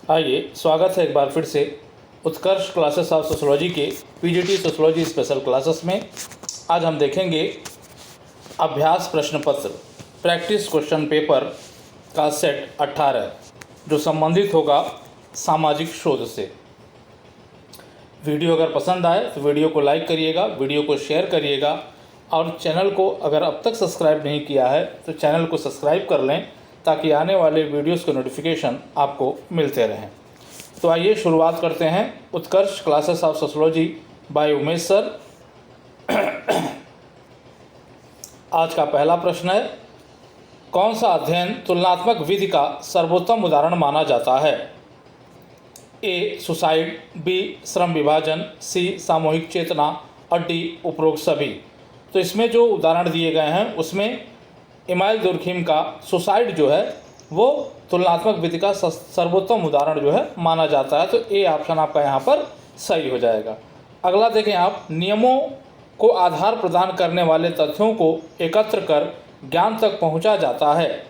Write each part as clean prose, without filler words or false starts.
आइए, स्वागत है एक बार फिर से उत्कर्ष क्लासेस ऑफ सोशोलॉजी के पीजीटी सोशोलॉजी स्पेशल क्लासेस में। आज हम देखेंगे अभ्यास प्रश्न पत्र प्रैक्टिस क्वेश्चन पेपर का सेट 18 जो संबंधित होगा सामाजिक शोध से। वीडियो अगर पसंद आए तो वीडियो को लाइक करिएगा, वीडियो को शेयर करिएगा और चैनल को अगर अब तक सब्सक्राइब नहीं किया है तो चैनल को सब्सक्राइब कर लें ताकि आने वाले वीडियोस के नोटिफिकेशन आपको मिलते रहें। तो आइए शुरुआत करते हैं Utkarsh classes of sociology by Umesh sir. आज का पहला प्रश्न है, कौन सा अध्ययन तुलनात्मक विधि का सर्वोत्तम उदाहरण माना जाता है? ए सुसाइड, बी श्रम विभाजन, सी सामूहिक चेतना और डी उपरोक्त सभी। तो इसमें जो उदाहरण दिए गए हैं उसमें इमाइल दुर्खीम का सुसाइड जो है वो तुलनात्मक विधि का सर्वोत्तम उदाहरण जो है माना जाता है। तो ए ऑप्शन आपका यहाँ पर सही हो जाएगा। अगला देखें आप, नियमों को आधार प्रदान करने वाले तथ्यों को एकत्र कर ज्ञान तक पहुँचा जाता है।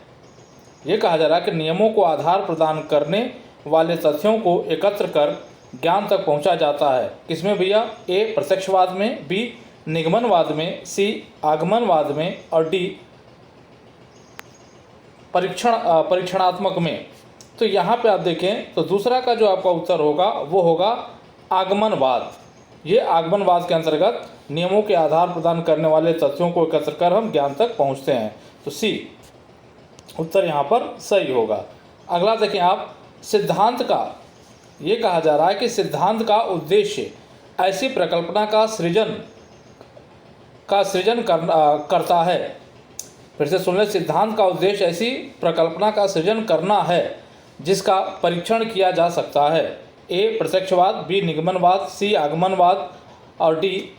ये कहा जा रहा है कि नियमों को आधार प्रदान करने वाले तथ्यों को एकत्र कर ज्ञान तक पहुँचा जाता है। किसमें भैया? ए प्रत्यक्षवाद में, बी निगमनवाद में, सी आगमनवाद में और डी परीक्षणात्मक में। तो यहाँ पे आप देखें तो दूसरा का जो आपका उत्तर होगा वो होगा आगमनवाद। ये आगमनवाद के अंतर्गत नियमों के आधार प्रदान करने वाले तथ्यों को एकत्र कर हम ज्ञान तक पहुँचते हैं। तो सी उत्तर यहाँ पर सही होगा। अगला देखें आप, सिद्धांत का ये कहा जा रहा है कि सिद्धांत का उद्देश्य ऐसी परिकल्पना का सृजन करता है। फिर से सुन लें, सिद्धांत का उद्देश्य ऐसी प्रकल्पना का सृजन करना है जिसका परीक्षण किया जा सकता है। ए प्रत्यक्षवाद, बी निगमनवाद, सी आगमनवाद और डी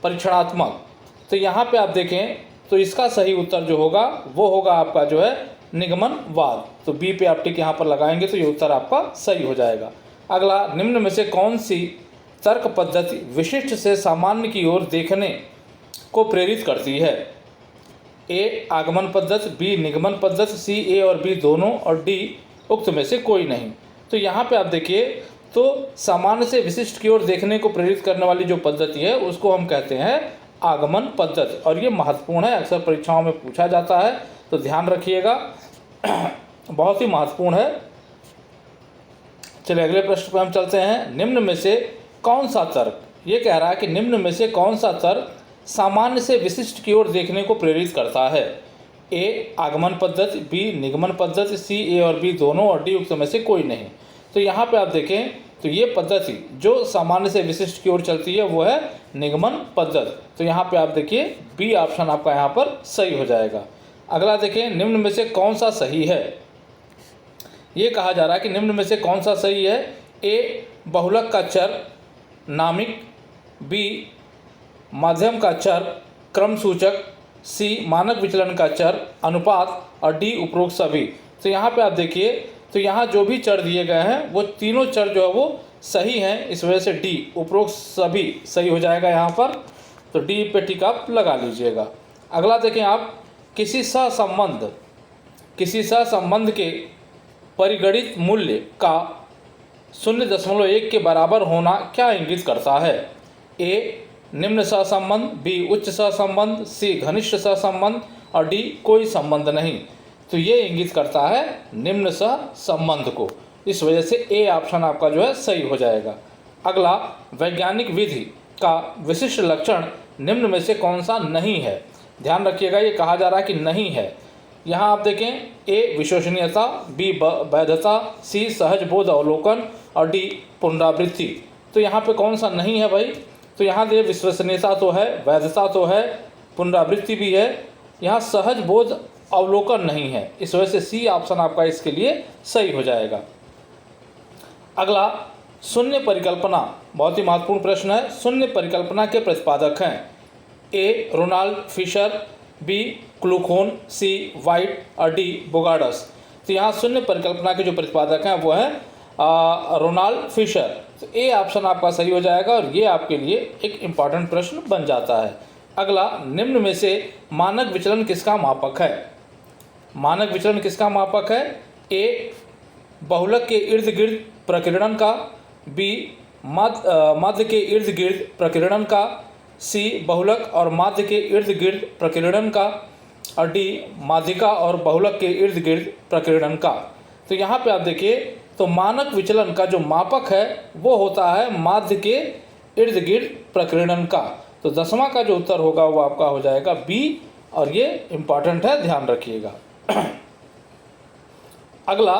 परीक्षणात्मक। तो यहाँ पे आप देखें तो इसका सही उत्तर जो होगा वो होगा आपका जो है निगमनवाद। तो बी पे आप टिक यहाँ पर लगाएंगे तो ये उत्तर आपका सही हो जाएगा। अगला, निम्न में से कौन सी तर्क पद्धति विशिष्ट से सामान्य की ओर देखने को प्रेरित करती है? ए आगमन पद्धति, बी निगमन पद्धति, सी ए और बी दोनों और डी उक्त में से कोई नहीं। तो यहाँ पे आप देखिए तो सामान्य से विशिष्ट की ओर देखने को प्रेरित करने वाली जो पद्धति है उसको हम कहते हैं आगमन पद्धति और ये महत्वपूर्ण है, अक्सर परीक्षाओं में पूछा जाता है तो ध्यान रखिएगा, बहुत ही महत्वपूर्ण है। चलिए अगले प्रश्न पर हम चलते हैं। निम्न में से कौन सा तर्क, ये कह रहा है कि निम्न में से कौन सा तर्क सामान्य से विशिष्ट की ओर देखने को प्रेरित करता है? ए आगमन पद्धति, बी निगमन पद्धति, सी ए और बी दोनों और डी उक्त में से कोई नहीं। तो यहाँ पे आप देखें तो ये पद्धति जो सामान्य से विशिष्ट की ओर चलती है वो है निगमन पद्धति। तो यहाँ पे आप देखिए बी ऑप्शन आपका यहाँ पर सही हो जाएगा। अगला देखें, निम्न में से कौन सा सही है? ये कहा जा रहा है कि निम्न में से कौन सा सही है? ए बहुलक का चर नामिक, बी माध्यम का चर क्रम सूचक, सी मानक विचलन का चर अनुपात और डी उपरोक्त सभी। तो यहाँ पे आप देखिए तो यहाँ जो भी चर दिए गए हैं वो तीनों चर जो है वो सही हैं, इस वजह से डी उपरोक्त सभी सही हो जाएगा यहाँ पर। तो डी पे टिक आप लगा लीजिएगा। अगला देखें आप, किसी सहसंबंध के परिगणित मूल्य का 0.1 के बराबर होना क्या इंगित करता है? ए निम्न सहसंबंध, बी उच्च सहसंबंध, सी घनिष्ठ सहसंबंध और डी कोई संबंध नहीं। तो ये इंगित करता है निम्न सहसंबंध को, इस वजह से ए ऑप्शन आपका जो है सही हो जाएगा। अगला, वैज्ञानिक विधि का विशिष्ट लक्षण निम्न में से कौन सा नहीं है? ध्यान रखिएगा, ये कहा जा रहा है कि नहीं है। यहाँ आप देखें, ए विश्वसनीयता, बी वैधता, सी सहज बोध अवलोकन और डी पुनरावृत्ति। तो यहाँ पे कौन सा नहीं है भाई? तो यहाँ देखिए विश्वसनीयता तो है, वैधता तो है, पुनरावृत्ति भी है, यहाँ सहज बोध अवलोकन नहीं है, इस वजह से सी ऑप्शन आपका इसके लिए सही हो जाएगा। अगला, शून्य परिकल्पना, बहुत ही महत्वपूर्ण प्रश्न है। शून्य परिकल्पना के प्रतिपादक हैं ए रोनाल्ड फिशर, बी क्लूखोन, सी वाइट और डी बोगाडस। तो यहाँ शून्य परिकल्पना के जो प्रतिपादक हैं वो हैं रोनाल्ड फिशर। तो ए ऑप्शन आपका सही हो जाएगा और ये आपके लिए एक इम्पॉर्टेंट प्रश्न बन जाता है। अगला, निम्न में से मानक विचलन किसका मापक है? मानक विचलन किसका मापक है? ए बहुलक के इर्द गिर्द प्रकीर्णन का, बी माध्य के इर्द गिर्द प्रकीर्णन का, सी बहुलक और माध्य के इर्द गिर्द प्रकीर्णन का, और डी माध्यिका और बहुलक के इर्द गिर्द प्रकीर्णन का। तो यहाँ पे आप देखिए तो मानक विचलन का जो मापक है वो होता है माध्य के इर्द गिर्द प्रकीर्णन का। तो 10वां का जो उत्तर होगा वो आपका हो जाएगा बी, और ये इम्पॉर्टेंट है, ध्यान रखिएगा। अगला,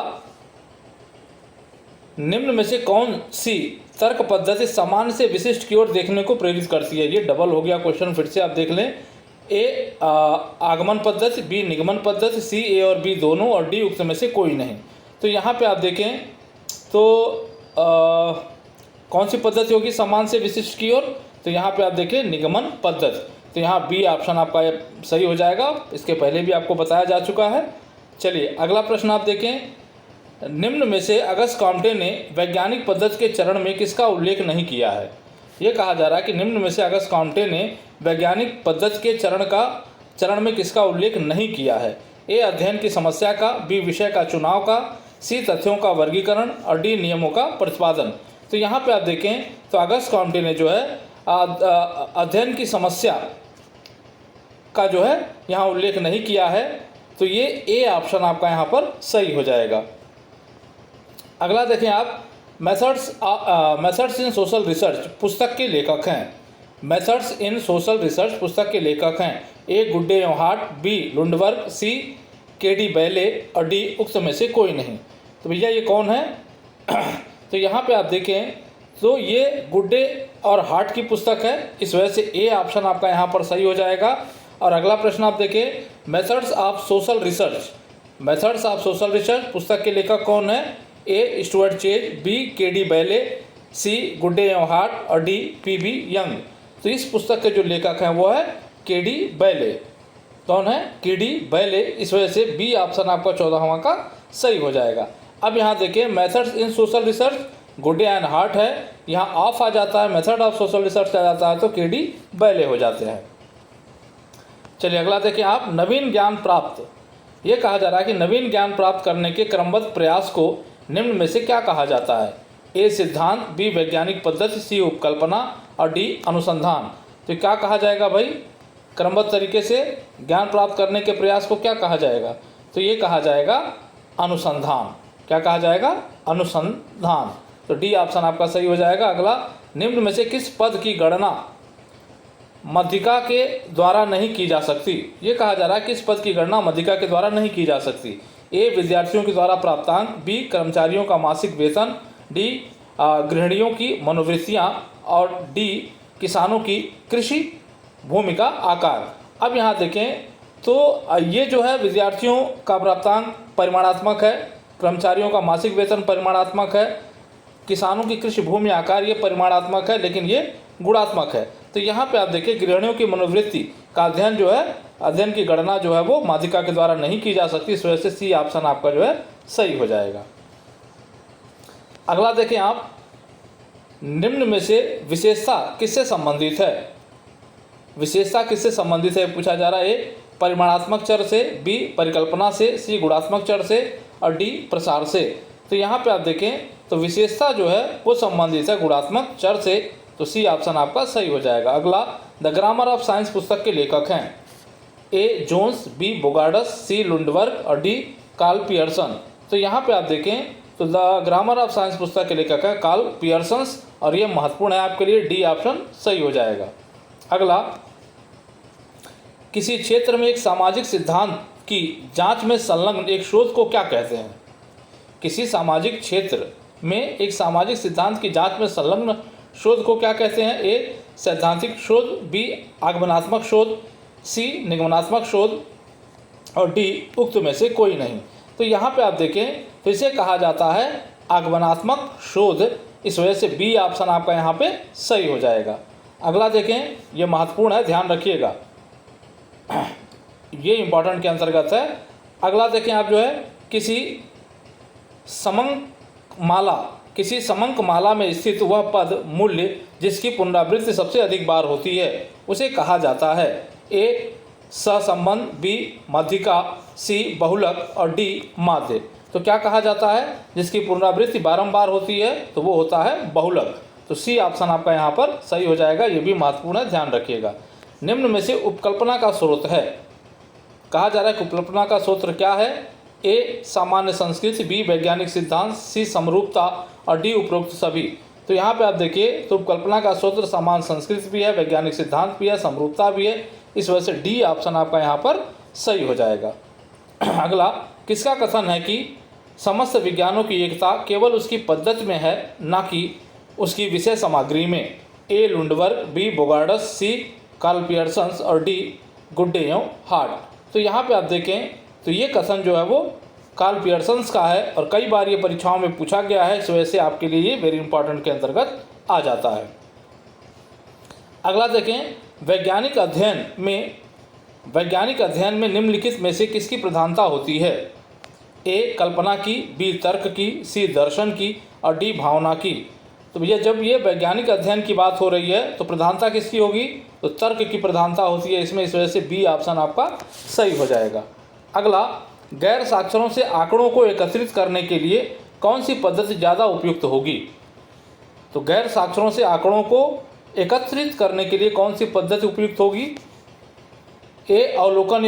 निम्न में से कौन सी तर्क पद्धति सामान्य से विशिष्ट की ओर देखने को प्रेरित करती है? ये डबल हो गया क्वेश्चन, फिर से आप देख लें। ए आगमन पद्धति, बी निगमन पद्धति, सी ए और बी दोनों, और डी उक्त में से कोई नहीं। तो यहाँ पे आप देखें तो कौन सी पद्धति होगी समान से विशिष्ट की ओर? तो यहाँ पे आप देखें निगमन पद्धति। तो यहाँ बी ऑप्शन आपका सही हो जाएगा, इसके पहले भी आपको बताया जा चुका है। चलिए अगला प्रश्न आप देखें। निम्न में से अगस्त कॉम्टे ने वैज्ञानिक पद्धति के चरण में किसका उल्लेख नहीं किया है? ये कहा जा रहा है कि निम्न में से अगस्त कॉम्टे ने वैज्ञानिक पद्धति के चरण में किसका उल्लेख नहीं किया है? ए अध्ययन की समस्या का, बी विषय का चुनाव का, सी तथ्यों का वर्गीकरण, और डी नियमों का प्रतिपादन। तो यहाँ पे आप देखें तो अगस्त कॉम्टे ने जो है अध्ययन की समस्या का जो है यहाँ उल्लेख नहीं किया है। तो ये ए ऑप्शन आपका यहाँ पर सही हो जाएगा। अगला देखें आप, मेथड्स इन सोशल रिसर्च पुस्तक के लेखक हैं। मेथड्स इन सोशल रिसर्च पुस्तक के लेखक हैं ए गुड्डे हार्ट, बी लुंडबर्ग, सी के.डी. बैले, और डी उक्त में से कोई नहीं। तो भैया ये कौन है? तो यहाँ पे आप देखें तो ये गुड्डे और हार्ट की पुस्तक है, इस वजह से ए ऑप्शन आपका यहाँ पर सही हो जाएगा। और अगला प्रश्न आप देखें, मेथड्स ऑफ सोशल रिसर्च पुस्तक के लेखक कौन है? A Stuart Chase, B K D. Bailey, C Goode Hatt, और डी पी.बी. यंग। तो इस पुस्तक के जो लेखक हैं वो है के.डी. बैले। कौन है? के.डी. बैले, इस वजह से बी ऑप्शन आपका 14वां का सही हो जाएगा। अब यहाँ देखिए मेथड्स इन सोशल रिसर्च गुड्डे एंड हार्ट है, यहाँ ऑफ आ जाता है, मेथड ऑफ सोशल रिसर्च आ जाता है तो के.डी. बैले हो जाते हैं। चलिए अगला देखिए आप, नवीन ज्ञान प्राप्त। ये कहा जा रहा है कि नवीन ज्ञान प्राप्त करने के क्रमबद्ध प्रयास को निम्न में से क्या कहा जाता है? ए सिद्धांत, बी वैज्ञानिक पद्धति, सी उपकल्पना, और डी अनुसंधान। तो क्या कहा जाएगा भाई? क्रमबद्ध तरीके से ज्ञान प्राप्त करने के प्रयास को क्या कहा जाएगा? तो ये कहा जाएगा अनुसंधान। क्या कहा जाएगा? अनुसंधान। तो डी ऑप्शन आपका सही हो जाएगा। अगला, निम्न में से किस पद की गणना माध्यिका के द्वारा नहीं की जा सकती? ये कहा जा रहा है किस पद की गणना माध्यिका के द्वारा नहीं की जा सकती? ए विद्यार्थियों के द्वारा प्राप्तांक, बी कर्मचारियों का मासिक वेतन, डी गृहिणियों की मनोवृत्तियाँ, और डी किसानों की कृषि भूमि का आकार। अब यहाँ देखें तो ये जो है विद्यार्थियों का प्राप्तांक परिमाणात्मक है, कर्मचारियों का मासिक वेतन परिमाणात्मक है, किसानों की कृषि भूमि आकार ये परिमाणात्मक है, लेकिन ये गुणात्मक है। तो यहाँ पे आप देखिए गृहिणियों की मनोवृत्ति का अध्ययन जो है, अध्ययन की गणना जो है वो माध्यिका के द्वारा नहीं की जा सकती, इस वजह से सी ऑप्शन आपका जो है सही हो जाएगा। अगला देखें आप, निम्न में से विशेषता किससे संबंधित है? विशेषता किससे संबंधित है पूछा जा रहा है। ए परिमाणात्मक चर से, बी परिकल्पना से, सी गुणात्मक चर से, और डी प्रसार से। तो यहाँ पे आप देखें तो विशेषता जो है वो संबंधित है गुणात्मक चर से, तो सी ऑप्शन आपका सही हो जाएगा। अगला, द ग्रामर ऑफ साइंस पुस्तक के लेखक हैं ए जोन्स, बी बोगार्डस, सी लुंडबर्ग, और डी कार्ल पियर्सन। तो यहाँ पे आप देखें तो द ग्रामर ऑफ साइंस पुस्तक के लेखक है कार्ल पियर्सन्स, और ये महत्वपूर्ण है आपके लिए, डी ऑप्शन सही हो जाएगा। अगला, किसी क्षेत्र में एक सामाजिक सिद्धांत की जांच में संलग्न एक शोध को क्या कहते हैं? किसी सामाजिक क्षेत्र में एक सामाजिक सिद्धांत की जांच में संलग्न शोध को क्या कहते हैं? ए सैद्धांतिक शोध, बी आगमनात्मक शोध, सी निगमनात्मक शोध, और डी उक्त में से कोई नहीं। तो यहाँ पे आप देखें तो इसे कहा जाता है आगमनात्मक शोध, इस वजह से बी ऑप्शन आपका यहाँ पे सही हो जाएगा। अगला देखें, ये महत्वपूर्ण है, ध्यान रखिएगा, ये इंपॉर्टेंट के अंतर्गत है। अगला देखें आप जो है, किसी समंक माला में स्थित वह पद मूल्य जिसकी पुनरावृत्ति सबसे अधिक बार होती है उसे कहा जाता है। ए सहसंबंध, बी माध्यिका, सी बहुलक, और डी माध्य। तो क्या कहा जाता है? जिसकी पुनरावृत्ति बारंबार होती है तो वो होता है बहुलक। तो सी ऑप्शन आपका यहाँ पर सही हो जाएगा, ये भी महत्वपूर्ण है, ध्यान रखिएगा। निम्न में से उपकल्पना का स्रोत है, कहा जा रहा है कि उपकल्पना का स्रोत क्या है? ए सामान्य संस्कृति, बी वैज्ञानिक सिद्धांत, सी समरूपता और डी उपरोक्त सभी। तो यहाँ पे आप देखिए तो उपकल्पना का स्रोत सामान्य संस्कृति भी है, वैज्ञानिक सिद्धांत भी है, समरूपता भी है, इस वजह से डी ऑप्शन आपका यहाँ पर सही हो जाएगा। अगला, किसका कथन है कि समस्त विज्ञानों की एकता केवल उसकी पद्धति में है, ना कि उसकी विषय सामग्री में? A Lundberg, B Bogardus, C Karl Pearson और डी गुड्डे एवं हार्ट। तो यहाँ पे आप देखें तो ये कथन जो है वो कार्ल पियर्सन्स का है और कई बार ये परीक्षाओं में पूछा गया है, इस वजह से आपके लिए ये वेरी इंपॉर्टेंट के अंतर्गत आ जाता है। अगला देखें, वैज्ञानिक अध्ययन में निम्नलिखित में से किसकी प्रधानता होती है? ए कल्पना की, बी तर्क की, सी दर्शन की और डी भावना की। तो भैया जब ये वैज्ञानिक अध्ययन की बात हो रही है तो प्रधानता किसकी होगी? तो तर्क की प्रधानता होती है इसमें, इस वजह से बी ऑप्शन आपका सही हो जाएगा। अगला, गैर साक्षरों से आंकड़ों को एकत्रित करने के लिए कौन सी पद्धति ज़्यादा उपयुक्त होगी? तो गैर साक्षरों से आंकड़ों को एकत्रित करने के लिए कौन सी पद्धति उपयुक्त होगी? ए अवलोकन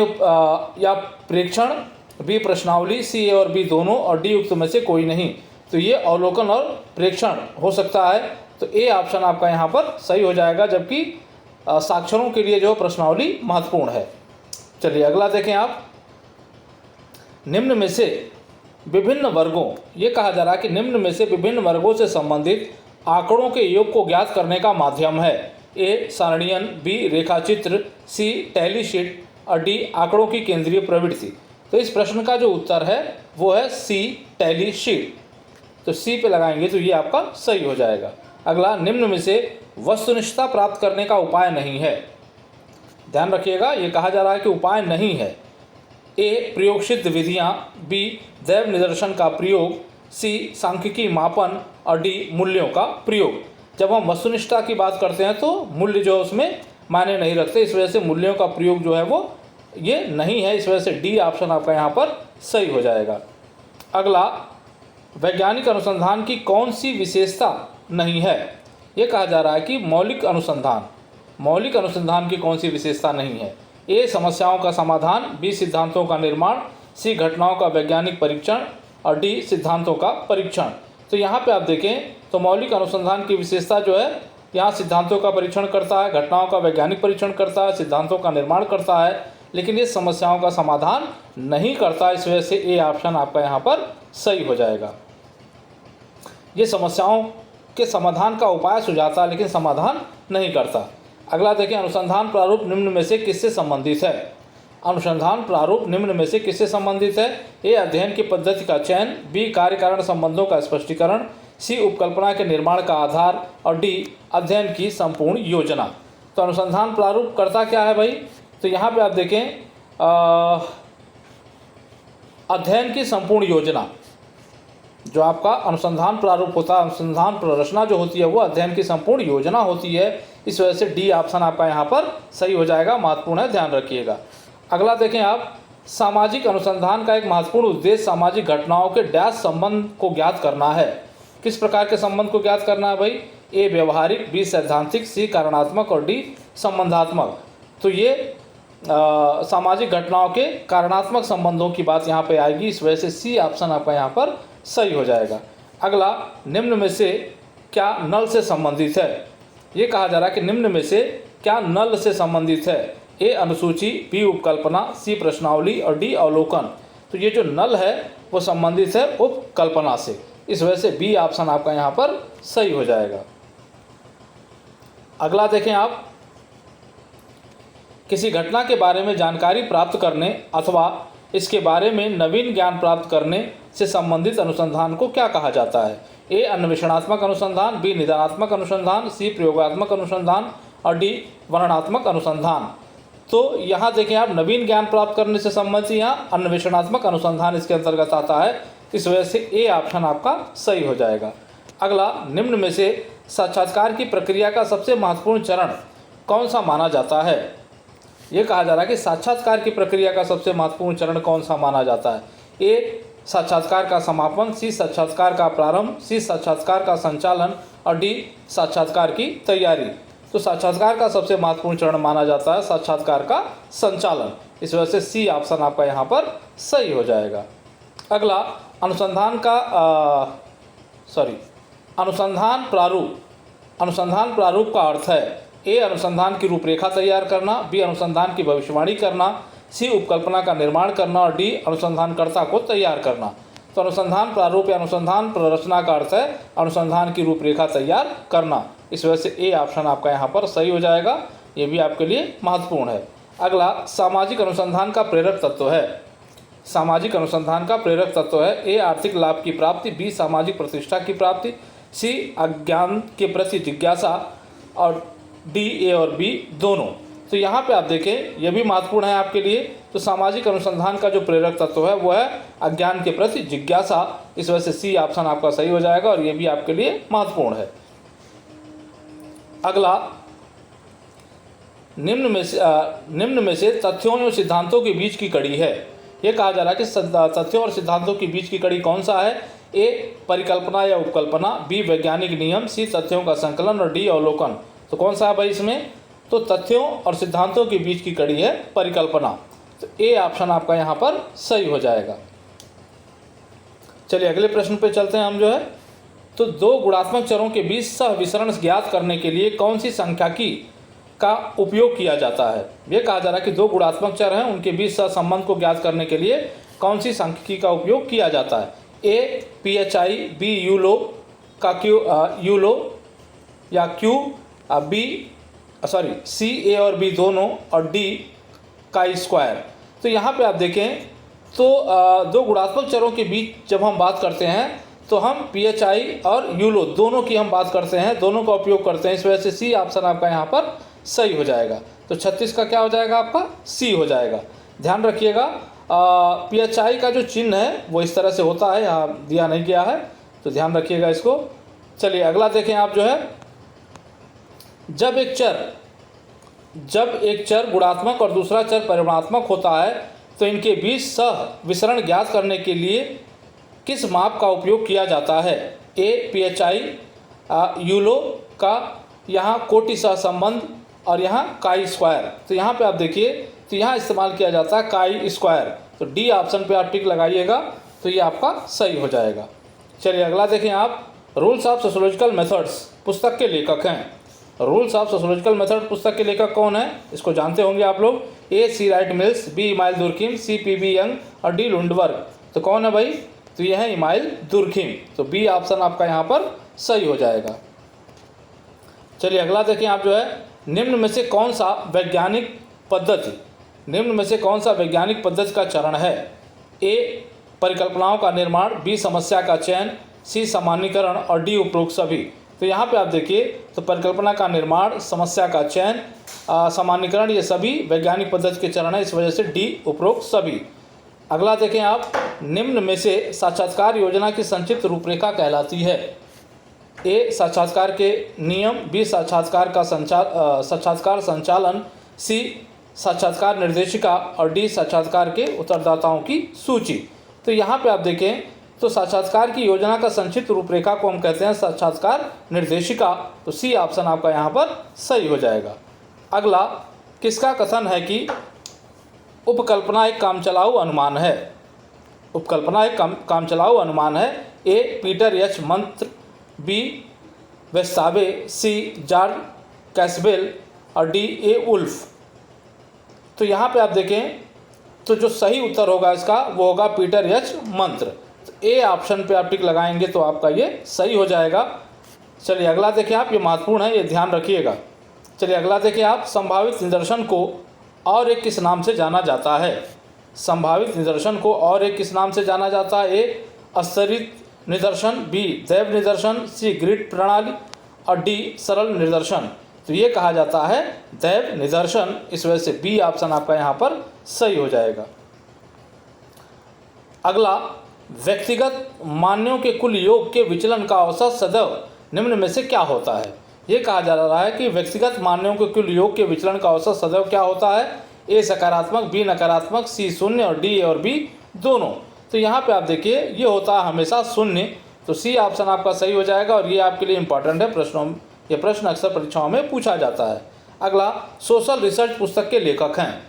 या प्रेक्षण, बी प्रश्नावली, सी ए और बी दोनों और डी युक्त में से कोई नहीं। तो ये अवलोकन और प्रेक्षण हो सकता है, तो ए ऑप्शन आपका यहाँ पर सही हो जाएगा, जबकि साक्षरों के लिए जो प्रश्नावली महत्वपूर्ण है। चलिए अगला देखें आप, निम्न में से विभिन्न वर्गों, ये कहा जा रहा है कि निम्न में से विभिन्न वर्गों से संबंधित आंकड़ों के योग को ज्ञात करने का माध्यम है? ए सारणियन, बी रेखाचित्र, सी टैली शीट और डी आंकड़ों की केंद्रीय प्रवृत्ति। तो इस प्रश्न का जो उत्तर है वो है सी टैली शीट। तो सी पे लगाएंगे तो ये आपका सही हो जाएगा। अगला, निम्न में से वस्तुनिष्ठता प्राप्त करने का उपाय नहीं है। ध्यान रखिएगा, ये कहा जा रहा है कि उपाय नहीं है। ए प्रयोगसिद्ध विधियाँ, बी दैव निदर्शन का प्रयोग, सी सांख्यिकी मापन और डी मूल्यों का प्रयोग। जब हम वस्तुनिष्ठता की बात करते हैं तो मूल्य जो है उसमें मायने नहीं रखते, इस वजह से मूल्यों का प्रयोग जो है वो ये नहीं है, इस वजह से डी ऑप्शन आपका यहाँ पर सही हो जाएगा। अगला, वैज्ञानिक अनुसंधान की कौन सी विशेषता नहीं है? ये कहा जा रहा है कि मौलिक अनुसंधान की कौन सी विशेषता नहीं है? ए समस्याओं का समाधान, बी सिद्धांतों का निर्माण, सी घटनाओं का वैज्ञानिक परीक्षण और डी सिद्धांतों का परीक्षण। तो यहाँ पे आप देखें तो मौलिक अनुसंधान की विशेषता जो है यहाँ सिद्धांतों का परीक्षण करता है, घटनाओं का वैज्ञानिक परीक्षण करता है, सिद्धांतों का निर्माण करता है, लेकिन ये समस्याओं का समाधान नहीं करता, इस वजह से ए ऑप्शन आपका यहाँ पर सही हो जाएगा। ये समस्याओं के समाधान का उपाय सुझाता है लेकिन समाधान नहीं करता। अगला देखें, अनुसंधान प्रारूप निम्न में से किससे संबंधित है? अनुसंधान प्रारूप निम्न में से किससे संबंधित है? ए अध्ययन की पद्धति का चयन, बी कार्य कारण संबंधों का स्पष्टीकरण, सी उपकल्पना के निर्माण का आधार और डी अध्ययन की संपूर्ण योजना। तो अनुसंधान प्रारूप करता क्या है भाई? तो यहाँ पे आप देखें अध्ययन की संपूर्ण योजना, जो आपका अनुसंधान प्रारूप होता है, अनुसंधान प्ररचना जो होती है वो अध्ययन की संपूर्ण योजना होती है, इस वजह से डी ऑप्शन आपका यहाँ पर सही हो जाएगा, महत्वपूर्ण है, ध्यान रखिएगा। अगला देखें आप, सामाजिक अनुसंधान का एक महत्वपूर्ण उद्देश्य सामाजिक घटनाओं के डैश संबंध को ज्ञात करना है। किस प्रकार के संबंध को ज्ञात करना है भाई? ए व्यवहारिक, बी सैद्धांतिक, सी कारणात्मक और डी संबंधात्मक। तो ये सामाजिक घटनाओं के कारणात्मक संबंधों की बात यहाँ पे आएगी, इस वजह से सी ऑप्शन आपका यहाँ पर सही हो जाएगा। अगला, निम्न में से क्या नल से संबंधित है? ये कहा जा रहा है कि निम्न में से क्या नल से संबंधित है? ए अनुसूची, बी उपकल्पना, सी प्रश्नावली और डी अवलोकन। तो ये जो नल है वो संबंधित है उपकल्पना से, इस वजह से बी ऑप्शन आपका यहाँ पर सही हो जाएगा। अगला देखें आप, किसी घटना के बारे में जानकारी प्राप्त करने अथवा इसके बारे में नवीन ज्ञान प्राप्त करने से संबंधित अनुसंधान को क्या कहा जाता है? ए अन्वेषणात्मक अनुसंधान, बी निदानात्मक अनुसंधान, सी प्रयोगात्मक अनुसंधान और डी वर्णनात्मक अनुसंधान। तो यहाँ देखें आप, नवीन ज्ञान प्राप्त करने से संबंधित यहाँ अन्वेषणात्मक अनुसंधान इसके अंतर्गत आता है, इस वजह से ए ऑप्शन आपका सही हो जाएगा। अगला, निम्न में से साक्षात्कार की प्रक्रिया का सबसे महत्वपूर्ण चरण कौन सा माना जाता है? ये कहा जा रहा है कि साक्षात्कार की प्रक्रिया का सबसे महत्वपूर्ण चरण कौन सा माना जाता है? ए साक्षात्कार का समापन, सी साक्षात्कार का प्रारंभ, सी साक्षात्कार का संचालन और डी साक्षात्कार की तैयारी। तो साक्षात्कार का सबसे महत्वपूर्ण चरण माना जाता है साक्षात्कार का संचालन, इस वजह से सी ऑप्शन आपका यहाँ पर सही हो जाएगा। अगला अनुसंधान प्रारूप। अनुसंधान प्रारूप का अर्थ है ए अनुसंधान की रूपरेखा तैयार करना, बी अनुसंधान की भविष्यवाणी करना, सी उपकल्पना का निर्माण करना और डी अनुसंधानकर्ता को तैयार करना। तो अनुसंधान प्रारूप या अनुसंधान प्ररचना का अर्थ है अनुसंधान की रूपरेखा तैयार करना, इस वजह से ए ऑप्शन आपका यहाँ पर सही हो जाएगा, ये भी आपके लिए महत्वपूर्ण है। अगला सामाजिक अनुसंधान का प्रेरक तत्व है। सामाजिक अनुसंधान का प्रेरक तत्व है ए आर्थिक लाभ की प्राप्ति, बी सामाजिक प्रतिष्ठा की प्राप्ति, सी अज्ञान के प्रति जिज्ञासा और डी ए और बी दोनों। तो यहाँ पे आप देखें यह भी महत्वपूर्ण है आपके लिए। तो सामाजिक अनुसंधान का जो प्रेरक तत्व है वो है अज्ञान के प्रति जिज्ञासा, इस वजह से सी ऑप्शन आपका सही हो जाएगा और ये भी आपके लिए महत्वपूर्ण है। अगला निम्न में से तथ्यों और सिद्धांतों के बीच की कड़ी है। ये कहा जा रहा है कि तथ्यों और सिद्धांतों के बीच की कड़ी कौन सा है? ए परिकल्पना या उपकल्पना, बी वैज्ञानिक नियम, सी तथ्यों का संकलन और डी अवलोकन। तो कौन सा है भाई इसमें? तो तथ्यों और सिद्धांतों के बीच की कड़ी है परिकल्पना, तो ए ऑप्शन आपका यहाँ पर सही हो जाएगा। चलिए अगले प्रश्न पे चलते हैं हम जो है। तो दो गुणात्मक चरों के बीच सहविसरण ज्ञात करने के लिए कौन सी सांख्यिकी का उपयोग किया जाता है? ये कहा जा रहा है कि दो गुणात्मक चर हैं, उनके बीच सहसंबंध को ज्ञात करने के लिए कौन सी सांख्यिकी का उपयोग किया जाता है? ए PHI, बी यूलो का यूलो या क्यू, सी ए और बी दोनों और डी का स्क्वायर। तो यहाँ पे आप देखें तो दो गुणात्मक चरों के बीच जब हम बात करते हैं तो हम PHI और यूलो दोनों की हम बात करते हैं, दोनों का उपयोग करते हैं, इस वजह से सी ऑप्शन आपका यहाँ पर सही हो जाएगा। तो 36 का क्या हो जाएगा आपका? सी हो जाएगा। ध्यान रखिएगा PHI का जो चिन्ह है वो इस तरह से होता है, यहाँ दिया नहीं गया है, तो ध्यान रखिएगा इसको। चलिए अगला देखें आप जो है, जब एक चर गुणात्मक और दूसरा चर परिमाणात्मक होता है तो इनके बीच सहविसरण ज्ञात करने के लिए किस माप का उपयोग किया जाता है? ए PHI, यूलो का यहाँ कोटि सहसंबंध और यहाँ काई स्क्वायर। तो यहाँ पे आप देखिए तो यहाँ इस्तेमाल किया जाता है काई स्क्वायर, तो डी ऑप्शन पे आप टिक लगाइएगा तो ये आपका सही हो जाएगा। चलिए अगला देखें आप, रूल्स ऑफ सोशियोलॉजिकल मेथड्स पुस्तक के लेखक हैं। रूल्स ऑफ सोशियोलॉजिकल मेथड पुस्तक के लेखक कौन है? इसको जानते होंगे आप लोग। A C Wright Mills, B Emile Durkheim, C PB Young और डी लुंडबर्ग। तो कौन है भाई? तो यह है इमाइल दुर्खिम, तो बी ऑप्शन आपका यहाँ पर सही हो जाएगा। चलिए अगला देखें आप जो है, निम्न में से कौन सा वैज्ञानिक पद्धति का चरण है? ए परिकल्पनाओं का निर्माण, बी समस्या का चयन, सी सामान्यीकरण और डी उपरोक्त सभी। तो यहाँ पे आप देखिए तो परिकल्पना का निर्माण, समस्या का चयन, सामान्यीकरण, ये सभी वैज्ञानिक पद्धति के चरण है, इस वजह से डी उपरोक्त सभी। अगला देखें आप, निम्न में से साक्षात्कार योजना की संक्षिप्त रूपरेखा कहलाती है? ए साक्षात्कार के नियम, बी साक्षात्कार संचालन, सी साक्षात्कार निर्देशिका और डी साक्षात्कार के उत्तरदाताओं की सूची। तो यहाँ पे आप देखें तो साक्षात्कार की योजना का संक्षिप्त रूपरेखा को हम कहते हैं साक्षात्कार निर्देशिका, तो सी ऑप्शन आपका यहाँ पर सही हो जाएगा। अगला, किसका कथन है कि उपकल्पना एक कामचलाऊ अनुमान है? उपकल्पना एक कामचलाऊ अनुमान है। ए पीटर एच मंत्र, बी वेस्ताबे, सी जॉर्ज कैसबेल और डी ए वुल्फ। तो यहाँ पे आप देखें तो जो सही उत्तर होगा इसका वो होगा पीटर एच मंत्र, तो ए ऑप्शन पे आप टिक लगाएंगे तो आपका ये सही हो जाएगा। चलिए अगला देखें आप, ये महत्वपूर्ण है, ये ध्यान रखिएगा। चलिए अगला देखें आप, संभावित निदर्शन को और एक किस नाम से जाना जाता है? संभावित निदर्शन को और एक किस नाम से जाना जाता है? ए अस्तरित निदर्शन, बी दैव निदर्शन, सी ग्रिड प्रणाली और डी सरल निदर्शन। तो ये कहा जाता है दैव निदर्शन, इस वजह से बी ऑप्शन आपका यहाँ पर सही हो जाएगा। अगला, व्यक्तिगत मान्यों के कुल योग के विचलन का औसत सदैव निम्न में से क्या होता है? ये कहा जा रहा है कि व्यक्तिगत मान्यों के कुल योग के विचलन का औसत सदैव क्या होता है? ए सकारात्मक, बी नकारात्मक, सी शून्य और डी ए और बी दोनों। तो यहाँ पे आप देखिए ये होता है हमेशा शून्य, तो सी ऑप्शन आपका सही हो जाएगा और ये आपके लिए इंपॉर्टेंट है, ये प्रश्न अक्सर परीक्षाओं में पूछा जाता है। अगला, सोशल रिसर्च पुस्तक के लेखक हैं।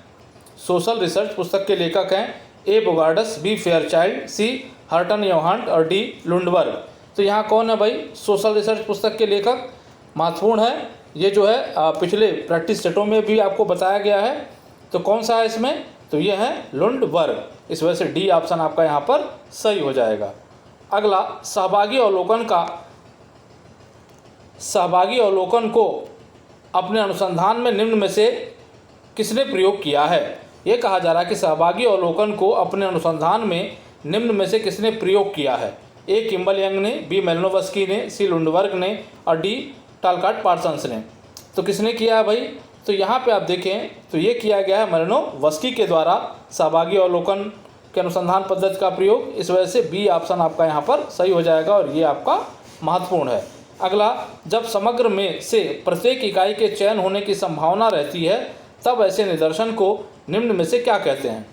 सोशल रिसर्च पुस्तक के लेखक हैं ए बोगार्डस, बी फेयरचाइल्ड, सी हर्टन योहांट और डी लुंडबर्ग। तो यहाँ कौन है भाई सोशल रिसर्च पुस्तक के लेखक? महत्वपूर्ण है, ये जो है पिछले प्रैक्टिस सेटों में भी आपको बताया गया है। तो कौन सा है इसमें? तो ये है लुंडबर्ग। इस वजह से डी ऑप्शन आपका यहाँ पर सही हो जाएगा। अगला, सहभागी अवलोकन को अपने अनुसंधान में निम्न में से किसने प्रयोग किया है? ये कहा जा रहा है कि सहभागी अवलोकन को अपने अनुसंधान में निम्न में से किसने प्रयोग किया है? ए किम्बल यंग ने, बी मेलनोवस्की ने, सी लुंडबर्ग ने और डी टालकाट पार्सन्स ने। तो किसने किया है भाई? तो यहाँ पे आप देखें तो ये किया गया है मेलनोवस्की के द्वारा सहभागी अवलोकन के अनुसंधान पद्धति का प्रयोग। इस वजह से बी ऑप्शन आपका यहाँ पर सही हो जाएगा और ये आपका महत्वपूर्ण है। अगला, जब समग्र में से प्रत्येक इकाई के चयन होने की संभावना रहती है तब ऐसे निदर्शन को निम्न में से क्या कहते हैं?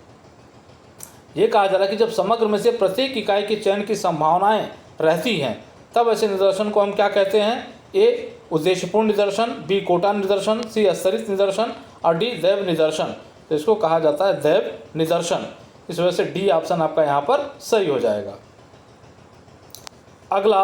ये कहा जा रहा है कि जब समग्र में से प्रत्येक इकाई के चयन की संभावनाएं रहती हैं तब ऐसे निदर्शन को हम क्या कहते हैं? ए उद्देश्यपूर्ण निदर्शन, बी कोटा निदर्शन, सी स्तरित निदर्शन और डी दैव निदर्शन। तो इसको कहा जाता है दैव निदर्शन। इस वजह से डी ऑप्शन आपका यहाँ पर सही हो जाएगा। अगला,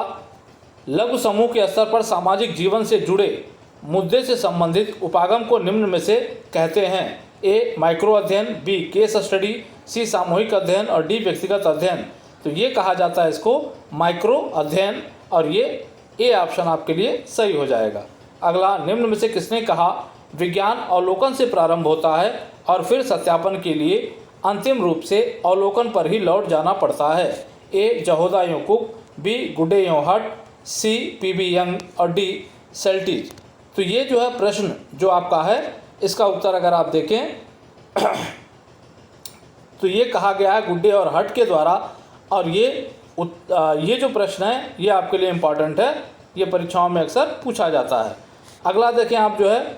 लघु समूह के स्तर पर सामाजिक जीवन से जुड़े मुद्दे से संबंधित उपागम को निम्न में से कहते हैं? ए माइक्रो अध्ययन, बी केस स्टडी, सी सामूहिक अध्ययन और डी व्यक्तिगत अध्ययन। तो ये कहा जाता है इसको माइक्रो अध्ययन और ये ए ऑप्शन आपके लिए सही हो जाएगा। अगला, निम्न में से किसने कहा विज्ञान अवलोकन से प्रारंभ होता है और फिर सत्यापन के लिए अंतिम रूप से अवलोकन पर ही लौट जाना पड़ता है? ए जहोदा योकुक, बी गुडे योहट, सी पीबी यंग और डी सेल्टिज। तो ये जो है प्रश्न जो आपका है इसका उत्तर अगर आप देखें तो ये कहा गया है गुड्डे और हट के द्वारा और ये जो प्रश्न है ये आपके लिए इम्पॉर्टेंट है, ये परीक्षाओं में अक्सर पूछा जाता है। अगला देखें आप जो है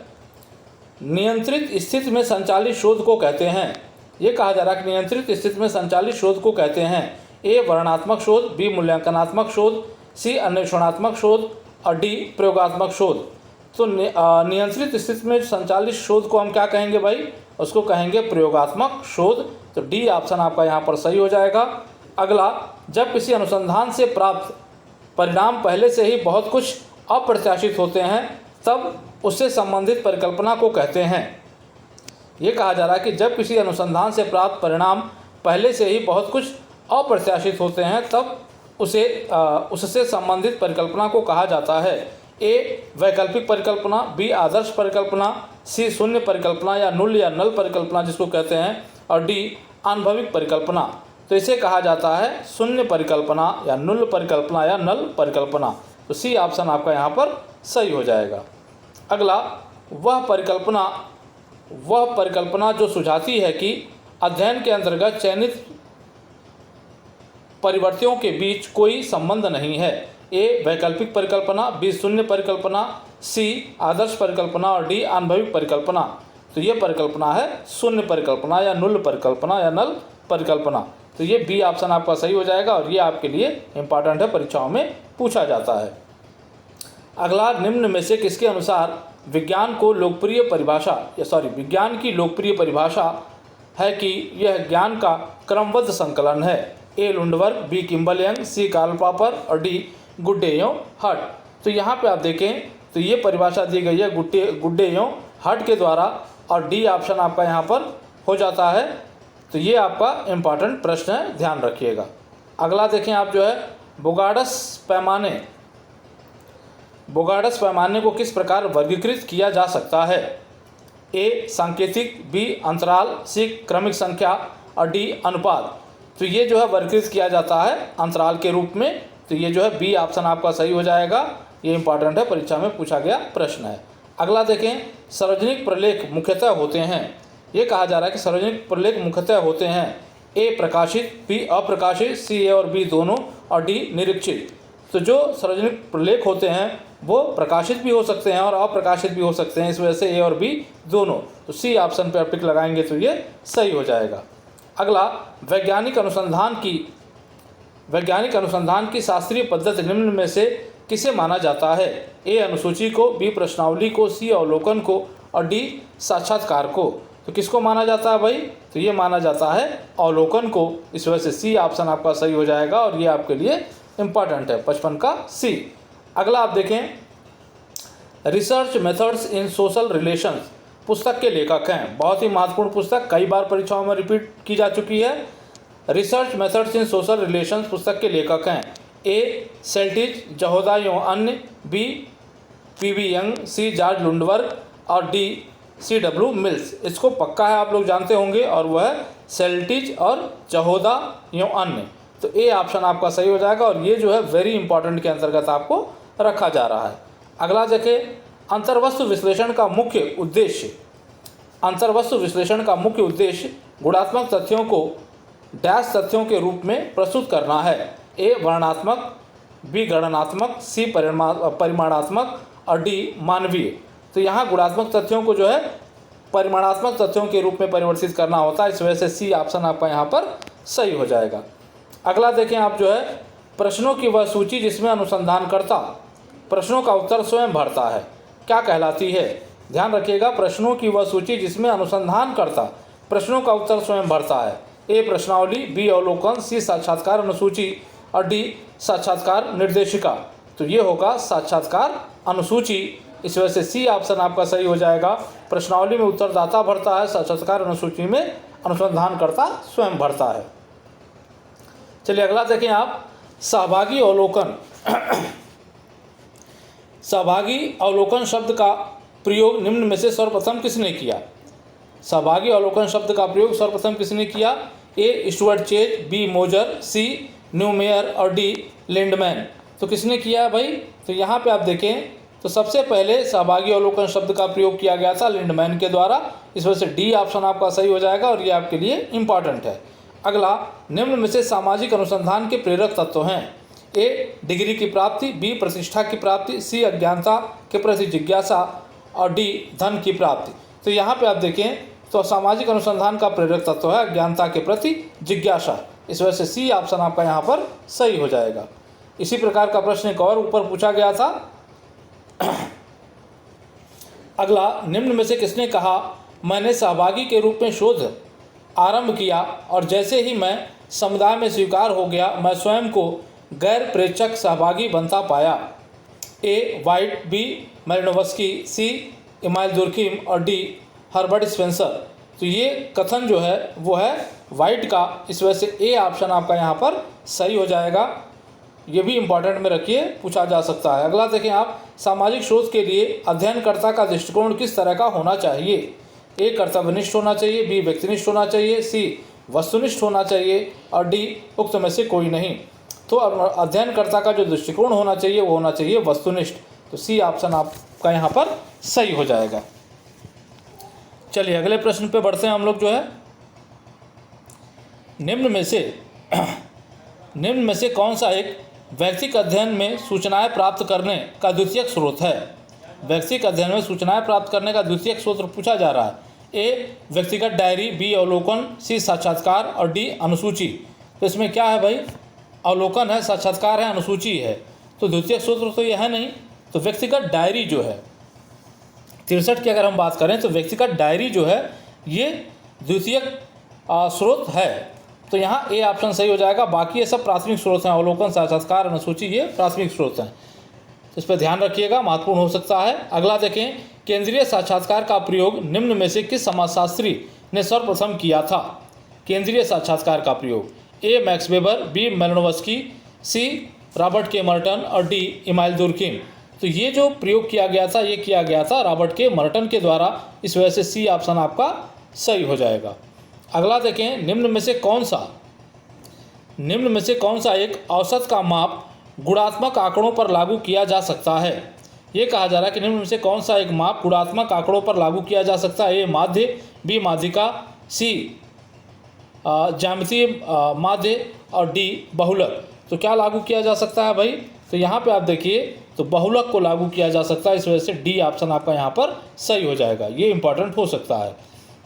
नियंत्रित स्थिति में संचालित शोध को कहते हैं? ये कहा जा रहा है कि नियंत्रित स्थिति में संचालित शोध को कहते हैं? ए वर्णनात्मक शोध, बी मूल्यांकनात्मक शोध, सी अन्वेषणात्मक शोध और डी प्रयोगात्मक शोध। तो नियंत्रित स्थिति में संचालित शोध को हम क्या कहेंगे भाई? उसको कहेंगे प्रयोगात्मक शोध। तो डी ऑप्शन आपका यहाँ पर सही हो जाएगा। अगला, जब किसी अनुसंधान से प्राप्त परिणाम पहले से ही बहुत कुछ अप्रत्याशित होते हैं तब उससे संबंधित परिकल्पना को कहते हैं? ये कहा जा रहा है कि जब किसी अनुसंधान से प्राप्त परिणाम पहले से ही बहुत कुछ अप्रत्याशित होते हैं तब उससे संबंधित परिकल्पना को कहा जाता है? ए वैकल्पिक परिकल्पना, बी आदर्श परिकल्पना, सी शून्य परिकल्पना या नल परिकल्पना जिसको कहते हैं और डी आनुभविक परिकल्पना। तो इसे कहा जाता है शून्य परिकल्पना या नुल परिकल्पना या नल परिकल्पना। तो सी ऑप्शन आपका यहाँ पर सही हो जाएगा। अगला, वह परिकल्पना जो सुझाती है कि अध्ययन के अंतर्गत चयनित परिवर्तियों के बीच कोई संबंध नहीं है? ए वैकल्पिक परिकल्पना, बी शून्य परिकल्पना, सी आदर्श परिकल्पना और डी आनुभविक परिकल्पना। तो ये परिकल्पना है शून्य परिकल्पना या नुल परिकल्पना या नल परिकल्पना। तो ये बी ऑप्शन आपका सही हो जाएगा और ये आपके लिए इम्पॉर्टेंट है, परीक्षाओं में पूछा जाता है। अगला, निम्न में से किसके अनुसार विज्ञान की लोकप्रिय परिभाषा है कि यह ज्ञान का क्रमबद्ध संकलन है? A Lundberg, B Kimbal young, C Karl popper और डी गुड्डे हट। तो यहाँ पे आप देखें तो ये परिभाषा दी गई है गुड्डे हट के द्वारा और डी ऑप्शन आपका यहाँ पर हो जाता है। तो ये आपका इम्पॉर्टेंट प्रश्न है, ध्यान रखिएगा। अगला देखें आप जो है बोगार्डस पैमाने को किस प्रकार वर्गीकृत किया जा सकता है? ए सांकेतिक, बी अंतराल, सी क्रमिक संख्या और डी अनुपात। तो ये जो है वर्गीकृत किया जाता है अंतराल के रूप में। तो ये जो है बी ऑप्शन आपका सही हो जाएगा, ये इंपॉर्टेंट है, परीक्षा में पूछा गया प्रश्न है। अगला देखें सार्वजनिक प्रलेख मुख्यतः होते हैं? ये कहा जा रहा है कि सार्वजनिक प्रलेख मुख्यतः होते हैं ए प्रकाशित, बी अप्रकाशित, सी ए और बी दोनों और डी निरीक्षित। तो जो सार्वजनिक प्रलेख होते हैं वो प्रकाशित भी हो सकते हैं और अप्रकाशित भी हो सकते हैं, इस वजह से ए और बी दोनों। तो सी ऑप्शन पर टिक लगाएंगे तो ये सही हो जाएगा। अगला, वैज्ञानिक अनुसंधान की शास्त्रीय पद्धति निम्न में से किसे माना जाता है? ए अनुसूची को, बी प्रश्नावली को, सी अवलोकन को और डी साक्षात्कार को। तो किसको माना जाता है भाई? तो ये माना जाता है अवलोकन को। इस वजह से सी ऑप्शन आपका सही हो जाएगा और ये आपके लिए इम्पॉर्टेंट है 55 का सी। अगला आप देखें, research methods in social relations पुस्तक के लेखक हैं। बहुत ही महत्वपूर्ण पुस्तक, कई बार परीक्षाओं में रिपीट की जा चुकी है। Research methods in social relations पुस्तक के लेखक हैं ए सेल्टिज, जहोदा एवं अन्य, बी पी यंग, सी जॉर्ज लुंडबर्ग और डी C.W. मिल्स। इसको पक्का है, आप लोग जानते होंगे, और वह है सेल्टिज और जहोदा एवं अन्य। तो ए ऑप्शन आपका सही हो जाएगा और ये जो है वेरी इंपॉर्टेंट के अंतर्गत आपको रखा जा रहा है। अगला देखें, अंतर्वस्तु विश्लेषण का मुख्य उद्देश्य गुणात्मक तथ्यों को डैश तथ्यों के रूप में प्रस्तुत करना है। ए वर्णनात्मक, बी गणनात्मक, सी परिमाणात्मक और डी मानवीय। तो यहाँ गुणात्मक तथ्यों को जो है परिमाणात्मक तथ्यों के रूप में परिवर्तित करना होता है। इस वजह से सी ऑप्शन आपका यहाँ पर सही हो जाएगा। अगला देखें आप, जो है प्रश्नों की वह सूची जिसमें अनुसंधानकर्ता प्रश्नों का उत्तर स्वयं भरता है, क्या कहलाती है? ध्यान रखिएगा, प्रश्नों की वह सूची जिसमें अनुसंधानकर्ता प्रश्नों का उत्तर स्वयं भरता है। ए प्रश्नावली, बी अवलोकन, सी साक्षात्कार अनुसूची और डी साक्षात्कार निर्देशिका। तो ये होगा साक्षात्कार अनुसूची। इस वजह से सी ऑप्शन आपका सही हो जाएगा। प्रश्नावली में उत्तरदाता भरता है, साक्षात्कार अनुसूची में अनुसंधानकर्ता स्वयं भरता है। चलिए अगला देखें आप, सहभागी अवलोकन शब्द का प्रयोग निम्न में से सर्वप्रथम किसने किया? सहभागी अवलोकन शब्द का प्रयोग सर्वप्रथम किसने किया? ए स्टुअर्ट चेज, बी मोजर, सी न्यूमेयर और डी लिंडमैन। तो किसने किया है भाई? तो यहाँ पे आप देखें तो सबसे पहले सहभागी अवलोकन शब्द का प्रयोग किया गया था लिंडमैन के द्वारा। इस वजह से डी ऑप्शन आपका सही हो जाएगा और ये आपके लिए इम्पॉर्टेंट है। अगला, निम्न में से सामाजिक अनुसंधान के प्रेरक तत्व हैं। ए डिग्री की प्राप्ति, बी प्रतिष्ठा की प्राप्ति, सी अज्ञानता के प्रति जिज्ञासा और डी धन की प्राप्ति। तो यहाँ पे आप देखें तो सामाजिक अनुसंधान का प्रेरक तत्व है अज्ञानता के प्रति जिज्ञासा। इस वजह से सी ऑप्शन आपका यहाँ पर सही हो जाएगा। इसी प्रकार का प्रश्न एक और ऊपर पूछा गया था। अगला, निम्न में से किसने कहा, मैंने सहभागी के रूप में शोध आरंभ किया और जैसे ही मैं समुदाय में स्वीकार हो गया, मैं स्वयं को गैर प्रेक्षक सहभागी बनता पाया। ए वाइट, बी मैलिनोवस्की, सी इमाइल दुर्खिम और डी हर्बर्ट स्पेंसर। तो ये कथन जो है वो है वाइट का। इस वजह से ए ऑप्शन आपका यहाँ पर सही हो जाएगा। ये भी इम्पॉर्टेंट में रखिए, पूछा जा सकता है। अगला देखें आप, सामाजिक शोध के लिए अध्ययनकर्ता का दृष्टिकोण किस तरह का होना चाहिए? ए कर्तव्यनिष्ठ होना चाहिए, बी व्यक्तिनिष्ठ होना चाहिए, सी वस्तुनिष्ठ होना चाहिए और डी उक्त में से कोई नहीं। तो अध्ययनकर्ता का जो दृष्टिकोण होना चाहिए वो होना चाहिए वस्तुनिष्ठ। तो सी ऑप्शन आपका यहाँ पर सही हो जाएगा। चलिए अगले प्रश्न पे बढ़ते हैं हम लोग। जो है निम्न में से कौन सा एक व्यक्तिगत अध्ययन में सूचनाएं प्राप्त करने का द्वितीयक स्रोत है? व्यक्तिगत अध्ययन में सूचनाएं प्राप्त करने का द्वितीयक स्रोत पूछा जा रहा है। ए व्यक्तिगत डायरी, बी अवलोकन, सी साक्षात्कार और डी अनुसूची। तो इसमें क्या है भाई? अवलोकन है, साक्षात्कार है, अनुसूची है। तो द्वितीयक स्रोत तो यह है नहीं। तो व्यक्तिगत डायरी जो है 63 की अगर हम बात करें तो व्यक्तिगत डायरी जो है ये द्वितीयक स्रोत है। तो यहाँ ए ऑप्शन सही हो जाएगा। बाकी ये सब प्राथमिक स्रोत हैं, अवलोकन, साक्षात्कार, अनुसूची, ये प्राथमिक स्रोत हैं। तो इस पर ध्यान रखिएगा, महत्वपूर्ण हो सकता है। अगला देखें, केंद्रीय साक्षात्कार का प्रयोग निम्न में से किस समाजशास्त्री ने सर्वप्रथम किया था? केंद्रीय साक्षात्कार का प्रयोग A Max Weber, B Malinowski, C Robert K Merton और डी इमाइल दुर्खिम। तो ये जो प्रयोग किया गया था ये किया गया था रॉबर्ट के मर्टन के द्वारा। इस वजह से सी ऑप्शन आपका सही हो जाएगा। अगला देखें, निम्न में से कौन सा एक औसत का माप गुणात्मक आंकड़ों पर लागू किया जा सकता है? ये कहा जा रहा है कि निम्न में से कौन सा एक माप गुणात्मक आंकड़ों पर लागू किया जा सकता है? ए माध्य, बी माध्यिका, सी ज्यामितीय माध्य और डी बहुलक। तो क्या लागू किया जा सकता है भाई? तो यहाँ पे आप देखिए तो बहुलक को लागू किया जा सकता है। इस वजह से डी ऑप्शन आपका यहाँ पर सही हो जाएगा। ये इंपॉर्टेंट हो सकता है।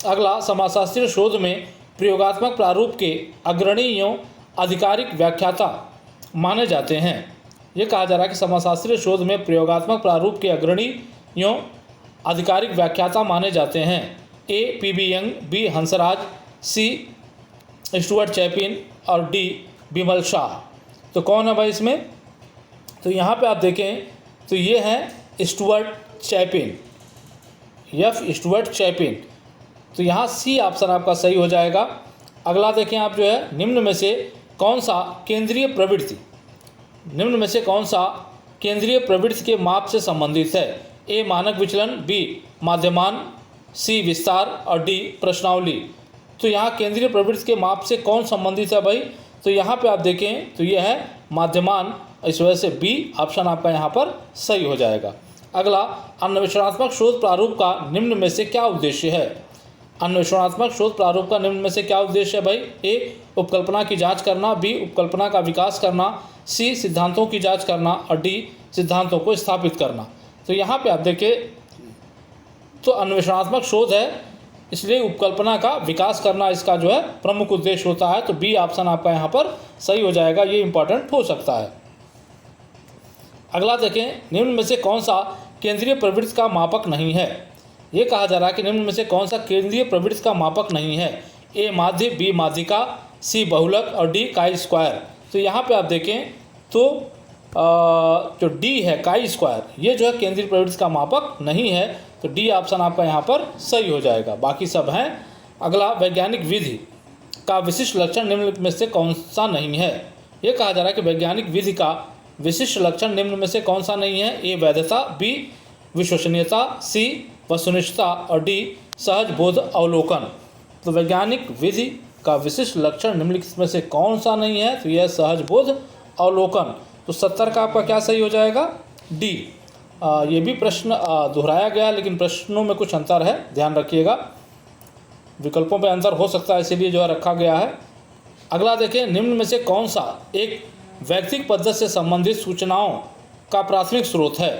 अगला, समाजशास्त्रीय शोध में प्रयोगात्मक प्रारूप के अग्रणी एवं आधिकारिक व्याख्याता माने जाते हैं। ये कहा जा रहा है कि समाजशास्त्रीय शोध में प्रयोगात्मक प्रारूप के अग्रणी एवं आधिकारिक व्याख्याता माने जाते हैं। ए पी.बी. यंग, बी हंसराज, सी स्टुअर्ट चैपिन और डी बिमल शाह। तो कौन है भाई इसमें? तो यहाँ पे आप देखें तो ये हैं Stuart Chapin, F Stuart Chapin. तो यहाँ सी ऑप्शन आपका सही हो जाएगा। अगला देखें आप जो है, निम्न में से कौन सा केंद्रीय प्रवृत्ति, निम्न में से कौन सा केंद्रीय प्रवृत्ति के माप से संबंधित है? ए मानक विचलन, बी माध्यमान, सी विस्तार और डी प्रश्नावली। तो यहाँ केंद्रीय प्रवृत्ति के माप से कौन संबंधित है भाई? तो यहाँ पे आप देखें तो ये है माध्यमान, इस वजह से बी ऑप्शन आपका यहाँ पर सही हो जाएगा। अगला, अन्वेषणात्मक शोध प्रारूप का निम्न में से क्या उद्देश्य है? अन्वेषणात्मक शोध प्रारूप का निम्न में से क्या उद्देश्य है भाई? ए उपकल्पना की जांच करना, बी उपकल्पना का विकास करना, सी सिद्धांतों की जांच करना और डी सिद्धांतों को स्थापित करना। तो यहाँ पे आप देखें तो अन्वेषणात्मक शोध है, इसलिए उपकल्पना का विकास करना इसका जो है प्रमुख उद्देश्य होता है। तो बी ऑप्शन आपका यहाँ पर सही हो जाएगा, ये इंपॉर्टेंट हो सकता है। अगला देखें, निम्न में से कौन सा केंद्रीय प्रवृत्ति का मापक नहीं है? ये कहा जा रहा है कि निम्न में से कौन सा केंद्रीय प्रवृत्ति का मापक नहीं है? ए माध्य, बी माध्यिका, सी बहुलक और डी काई स्क्वायर। तो यहाँ पे आप देखें तो जो डी है काई स्क्वायर, ये जो है केंद्रीय प्रवृत्ति का मापक नहीं है। तो डी ऑप्शन आपका यहाँ पर सही हो जाएगा, बाकी सब हैं। अगला, वैज्ञानिक विधि का विशिष्ट लक्षण निम्न में से कौन सा नहीं है? ये कहा जा रहा है कि वैज्ञानिक विधि का विशिष्ट लक्षण निम्न में से कौन सा नहीं है? ए वैधता, बी विश्वसनीयता, सी वस्तुनिष्ठता और डी सहज बोध अवलोकन। तो वैज्ञानिक विधि का विशिष्ट लक्षण निम्नलिखित में से कौन सा नहीं है? तो यह सहज बोध अवलोकन। तो 70 का आपका क्या सही हो जाएगा? डी। ये भी प्रश्न दोहराया गया, लेकिन प्रश्नों में कुछ अंतर है, ध्यान रखिएगा। विकल्पों पर अंतर हो सकता है, इसीलिए जो है रखा गया है। अगला देखें, निम्न में से कौन सा एक व्यक्तिगत पद्धति से संबंधित सूचनाओं का प्राथमिक स्रोत है?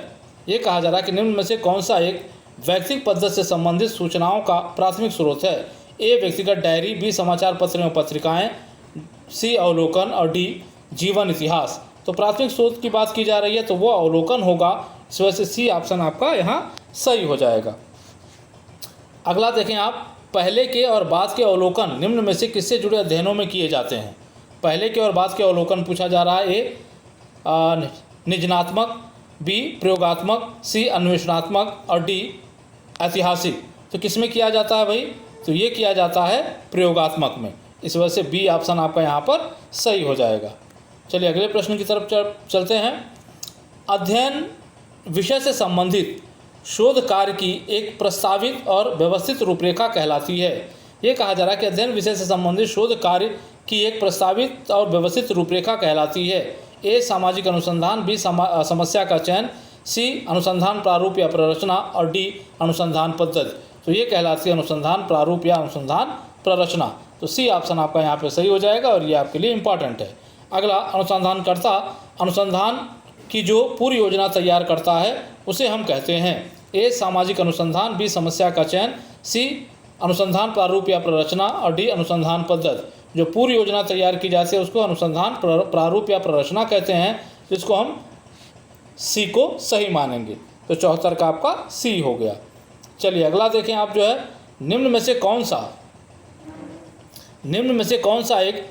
ये कहा जा रहा है कि निम्न में से कौन सा एक व्यक्तिगत पद्धति से संबंधित सूचनाओं का प्राथमिक स्रोत है? ए व्यक्तिगत डायरी, बी समाचार पत्र एवं पत्रिकाएं, सी अवलोकन और डी जीवन इतिहास। तो प्राथमिक स्रोत की बात की जा रही है तो वो अवलोकन होगा, इस वजह से सी ऑप्शन आपका यहाँ सही हो जाएगा। अगला देखें आप, पहले के और बाद के अवलोकन निम्न में से किससे जुड़े अध्ययनों में किए जाते हैं? पहले के और बाद के अवलोकन पूछा जा रहा है। ए निजनात्मक, बी प्रयोगात्मक, सी अन्वेषणात्मक और डी ऐतिहासिक। तो किस में किया जाता है भाई? तो ये किया जाता है प्रयोगात्मक में, इस वजह से बी ऑप्शन आपका यहाँ पर सही हो जाएगा। चलिए अगले प्रश्न की तरफ चलते हैं। अध्ययन विषय से संबंधित शोध कार्य की एक प्रस्तावित और व्यवस्थित रूपरेखा कहलाती है। ये कहा जा रहा है कि अध्ययन विषय से संबंधित शोध कार्य की एक प्रस्तावित और व्यवस्थित रूपरेखा कहलाती है। ए सामाजिक अनुसंधान, बी समस्या का चयन, सी अनुसंधान प्रारूप या प्ररचना और डी अनुसंधान पद्धति। तो ये कहलाती है अनुसंधान प्रारूप या अनुसंधान प्ररचना। तो सी ऑप्शन आपका यहाँ पे सही हो जाएगा और ये आपके लिए इम्पॉर्टेंट है। अगला, अनुसंधानकर्ता अनुसंधान की जो पूरी योजना तैयार करता है उसे हम कहते हैं। ए सामाजिक अनुसंधान, बी समस्या का चयन, सी अनुसंधान प्रारूप या प्ररचना और डी अनुसंधान पद्धति। जो पूरी योजना तैयार की जाती है उसको अनुसंधान प्रारूप या प्ररचना कहते हैं, जिसको हम सी को सही मानेंगे। तो 74 का आपका सी हो गया। चलिए अगला देखें आप जो है, निम्न में से कौन सा एक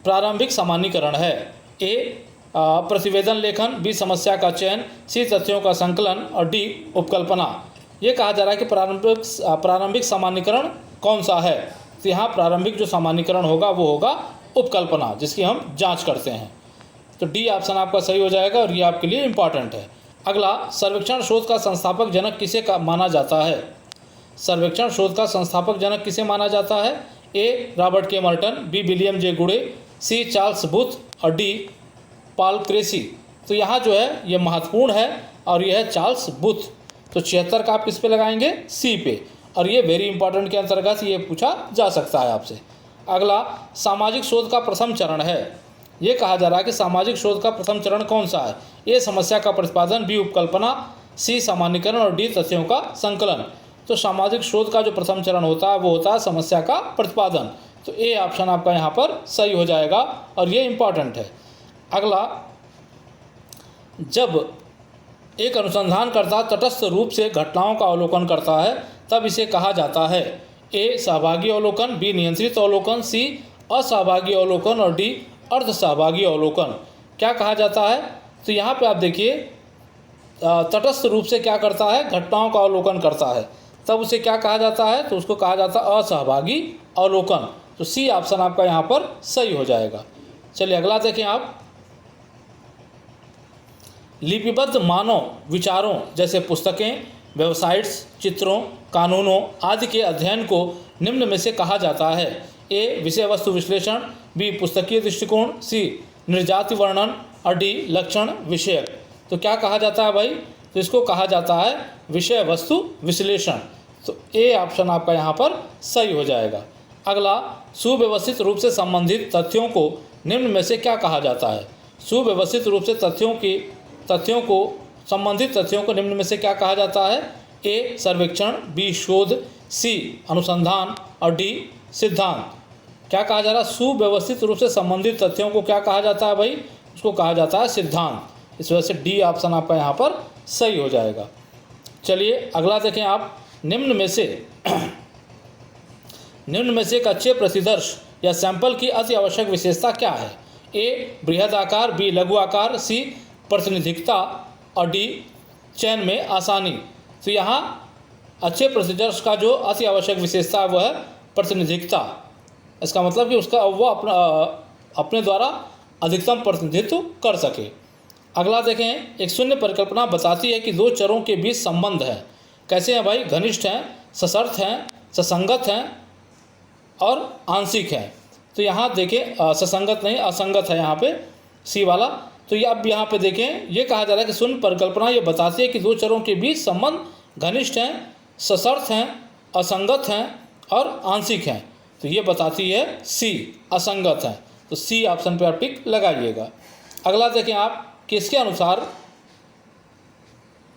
प्रारंभिक सामान्यीकरण है? ए प्रतिवेदन लेखन, बी समस्या का चयन, सी तथ्यों का संकलन और डी उपकल्पना। ये कहा जा रहा है कि प्रारंभिक सामान्यीकरण कौन सा है? तो यहाँ प्रारंभिक जो सामान्यीकरण होगा वो होगा उपकल्पना, जिसकी हम जांच करते हैं। तो डी ऑप्शन आपका सही हो जाएगा और ये आपके लिए इम्पॉर्टेंट है। अगला, सर्वेक्षण शोध का संस्थापक जनक किसे माना जाता है? सर्वेक्षण शोध का संस्थापक जनक किसे माना जाता है? ए Robert K Merton, B William J गुडे, सी चार्ल्स बूथ और डी पॉल क्रेसी। तो यहाँ जो है ये महत्वपूर्ण है और ये है चार्ल्स बूथ। तो 76 का आप किस पे लगाएंगे? सी पे। और ये वेरी इंपॉर्टेंट के अंतर्गत ये पूछा जा सकता है आपसे। अगला, सामाजिक शोध का प्रथम चरण है। ये कहा जा रहा है कि सामाजिक शोध का प्रथम चरण कौन सा है? ए समस्या का प्रतिपादन, बी उपकल्पना, सी सामान्यीकरण और डी तथ्यों का संकलन। तो सामाजिक शोध का जो प्रथम चरण होता है वो होता है समस्या का प्रतिपादन। तो ए ऑप्शन आपका यहाँ पर सही हो जाएगा और ये इम्पॉर्टेंट है। अगला, जब एक अनुसंधानकर्ता तटस्थ रूप से घटनाओं का अवलोकन करता है तब इसे कहा जाता है ए सहभागी अवलोकन, बी नियंत्रित अवलोकन, सी असहभागी अवलोकन और डी अर्ध सहभागी अवलोकन। क्या कहा जाता है? तो यहाँ पे आप देखिए तटस्थ रूप से क्या करता है, घटनाओं का अवलोकन करता है, तब उसे क्या कहा जाता है? तो उसको कहा जाता है असहभागी अवलोकन। तो सी ऑप्शन आपका यहाँ पर सही हो जाएगा। चलिए अगला देखें आप, लिपिबद्ध मानव विचारों जैसे पुस्तकें, वेबसाइट्स, चित्रों, कानूनों आदि के अध्ययन को निम्न में से कहा जाता है ए विषय वस्तु विश्लेषण, बी पुस्तकीय दृष्टिकोण, सी निर्जाति वर्णन और डी लक्षण विषयक। तो क्या कहा जाता है भाई? तो इसको कहा जाता है विषय वस्तु विश्लेषण। तो ए ऑप्शन आपका यहाँ पर सही हो जाएगा। अगला, सुव्यवस्थित रूप से संबंधित तथ्यों को निम्न में से क्या कहा जाता है? सुव्यवस्थित रूप से तथ्यों को संबंधित तथ्यों को निम्न में से क्या कहा जाता है? ए सर्वेक्षण, बी शोध, सी अनुसंधान और डी सिद्धांत। क्या कहा जा रहा है? सुव्यवस्थित रूप से संबंधित तथ्यों को क्या कहा जाता है भाई? उसको कहा जाता है सिद्धांत। इस वजह से डी ऑप्शन आपका यहाँ पर सही हो जाएगा। चलिए अगला देखें आप, निम्न में से एक अच्छे प्रतिदर्श या सैंपल की अति आवश्यक विशेषता क्या है? ए बृहद आकार, बी लघु आकार, सी प्रतिनिधिकता और डी चयन में आसानी। तो यहाँ अच्छे प्रतिदर्श का जो अति आवश्यक विशेषता है वह है प्रतिनिधिकता। इसका मतलब कि उसका वो अपने द्वारा अधिकतम प्रतिनिधित्व कर सके। अगला देखें, एक शून्य परिकल्पना बताती है कि दो चरों के बीच संबंध है। कैसे हैं भाई? घनिष्ठ हैं, सशर्त हैं, ससंगत हैं और आंशिक हैं। तो यहाँ देखें ससंगत नहीं, असंगत है यहाँ पे सी वाला। तो ये अब यहाँ पे देखें, ये कहा जा रहा है कि शून्य परिकल्पना ये बताती है कि दो चरों के बीच संबंध घनिष्ठ हैं, सशर्त हैं, असंगत हैं और आंशिक हैं। तो ये बताती है सी असंगत है। तो सी ऑप्शन पे आप टिक लगाइएगा। अगला देखें आप, किसके अनुसार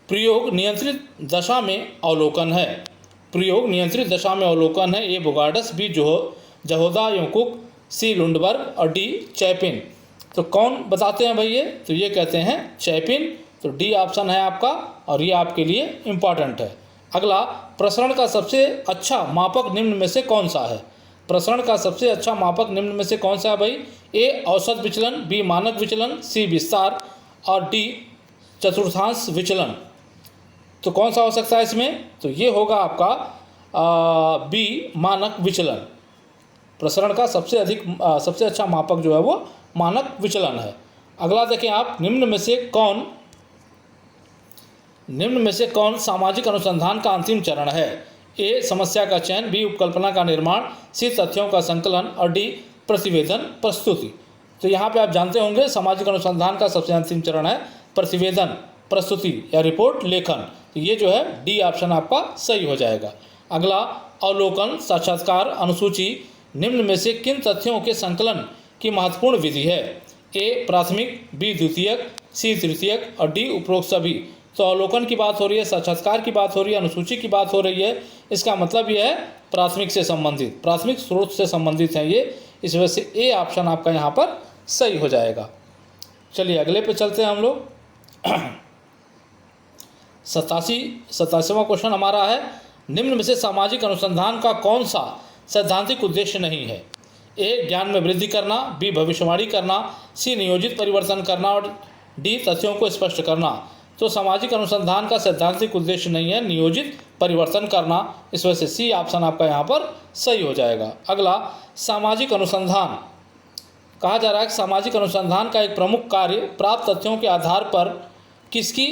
प्रयोग नियंत्रित दशा में अवलोकन है? प्रयोग नियंत्रित दशा में अवलोकन है। ए बोगार्डस, बी जहोदा योकुक, सी लुंडबर्ग और डी चैपिन। तो कौन बताते हैं भाई ये? तो ये कहते हैं चैपिन। तो डी ऑप्शन है आपका और ये आपके लिए इम्पॉर्टेंट है। अगला, प्रसरण का सबसे अच्छा मापक निम्न में से कौन सा है? प्रसरण का सबसे अच्छा मापक निम्न में से कौन सा है भाई? ए औसत विचलन, बी मानक विचलन, सी विस्तार और डी चतुर्थांश विचलन। तो कौन सा हो सकता है इसमें? तो ये होगा आपका बी मानक विचलन। प्रसरण का सबसे अच्छा मापक जो है वो मानक विचलन है। अगला देखें आप, निम्न में से कौन सामाजिक अनुसंधान का अंतिम चरण है? ए समस्या का चयन, बी उपकल्पना का निर्माण, सी तथ्यों का संकलन और डी प्रतिवेदन प्रस्तुति। तो यहाँ पे आप जानते होंगे सामाजिक अनुसंधान का सबसे अंतिम चरण है प्रतिवेदन प्रस्तुति या रिपोर्ट लेखन। तो ये जो है डी ऑप्शन आपका सही हो जाएगा। अगला, अवलोकन, साक्षात्कार, अनुसूची निम्न में से किन तथ्यों के संकलन की महत्वपूर्ण विधि है? ए प्राथमिक, बी द्वितीयक, सी तृतीयक और डी उपरोक्त सभी। तो अवलोकन की बात हो रही है, साक्षात्कार की बात हो रही है, अनुसूची की बात हो रही है। इसका मतलब यह है प्राथमिक से संबंधित, प्राथमिक स्रोत से संबंधित है ये। इस वजह से ए ऑप्शन आपका यहाँ पर सही हो जाएगा। चलिए अगले पे चलते हैं हम लोग। 87वां क्वेश्चन हमारा है, निम्न में से सामाजिक अनुसंधान का कौन सा सैद्धांतिक उद्देश्य नहीं है? ए ज्ञान में वृद्धि करना, बी भविष्यवाणी करना, सी नियोजित परिवर्तन करना और डी तथ्यों को स्पष्ट करना। तो सामाजिक अनुसंधान का सैद्धांतिक उद्देश्य नहीं है नियोजित परिवर्तन करना। इस वजह से सी ऑप्शन आपका यहाँ पर सही हो जाएगा। अगला, सामाजिक अनुसंधान कहा जा रहा है कि सामाजिक अनुसंधान का एक प्रमुख कार्य प्राप्त तथ्यों के आधार पर किसकी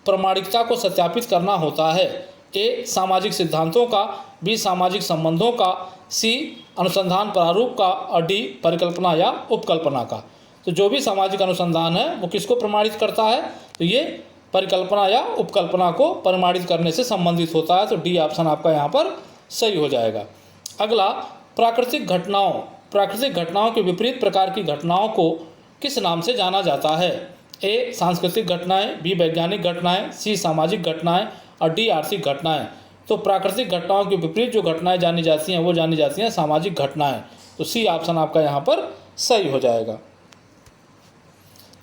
प्रामाणिकता को सत्यापित करना होता है? ए सामाजिक सिद्धांतों का, बी सामाजिक संबंधों का, सी अनुसंधान प्रारूप का और डी परिकल्पना या उपकल्पना का। तो जो भी सामाजिक अनुसंधान है वो किसको प्रमाणित करता है? तो ये परिकल्पना या उपकल्पना को प्रमाणित करने से संबंधित होता है। तो डी ऑप्शन आपका यहाँ पर सही हो जाएगा। अगला, प्राकृतिक घटनाओं के विपरीत प्रकार की घटनाओं को किस नाम से जाना जाता है? ए सांस्कृतिक घटनाएं, बी वैज्ञानिक घटनाएं, सी सामाजिक घटनाएं और डी आर्थिक घटनाएं। तो प्राकृतिक घटनाओं के विपरीत जो घटनाएं जानी जाती हैं वो जानी जाती हैं सामाजिक घटनाएं। तो सी ऑप्शन आपका यहाँ पर सही हो जाएगा।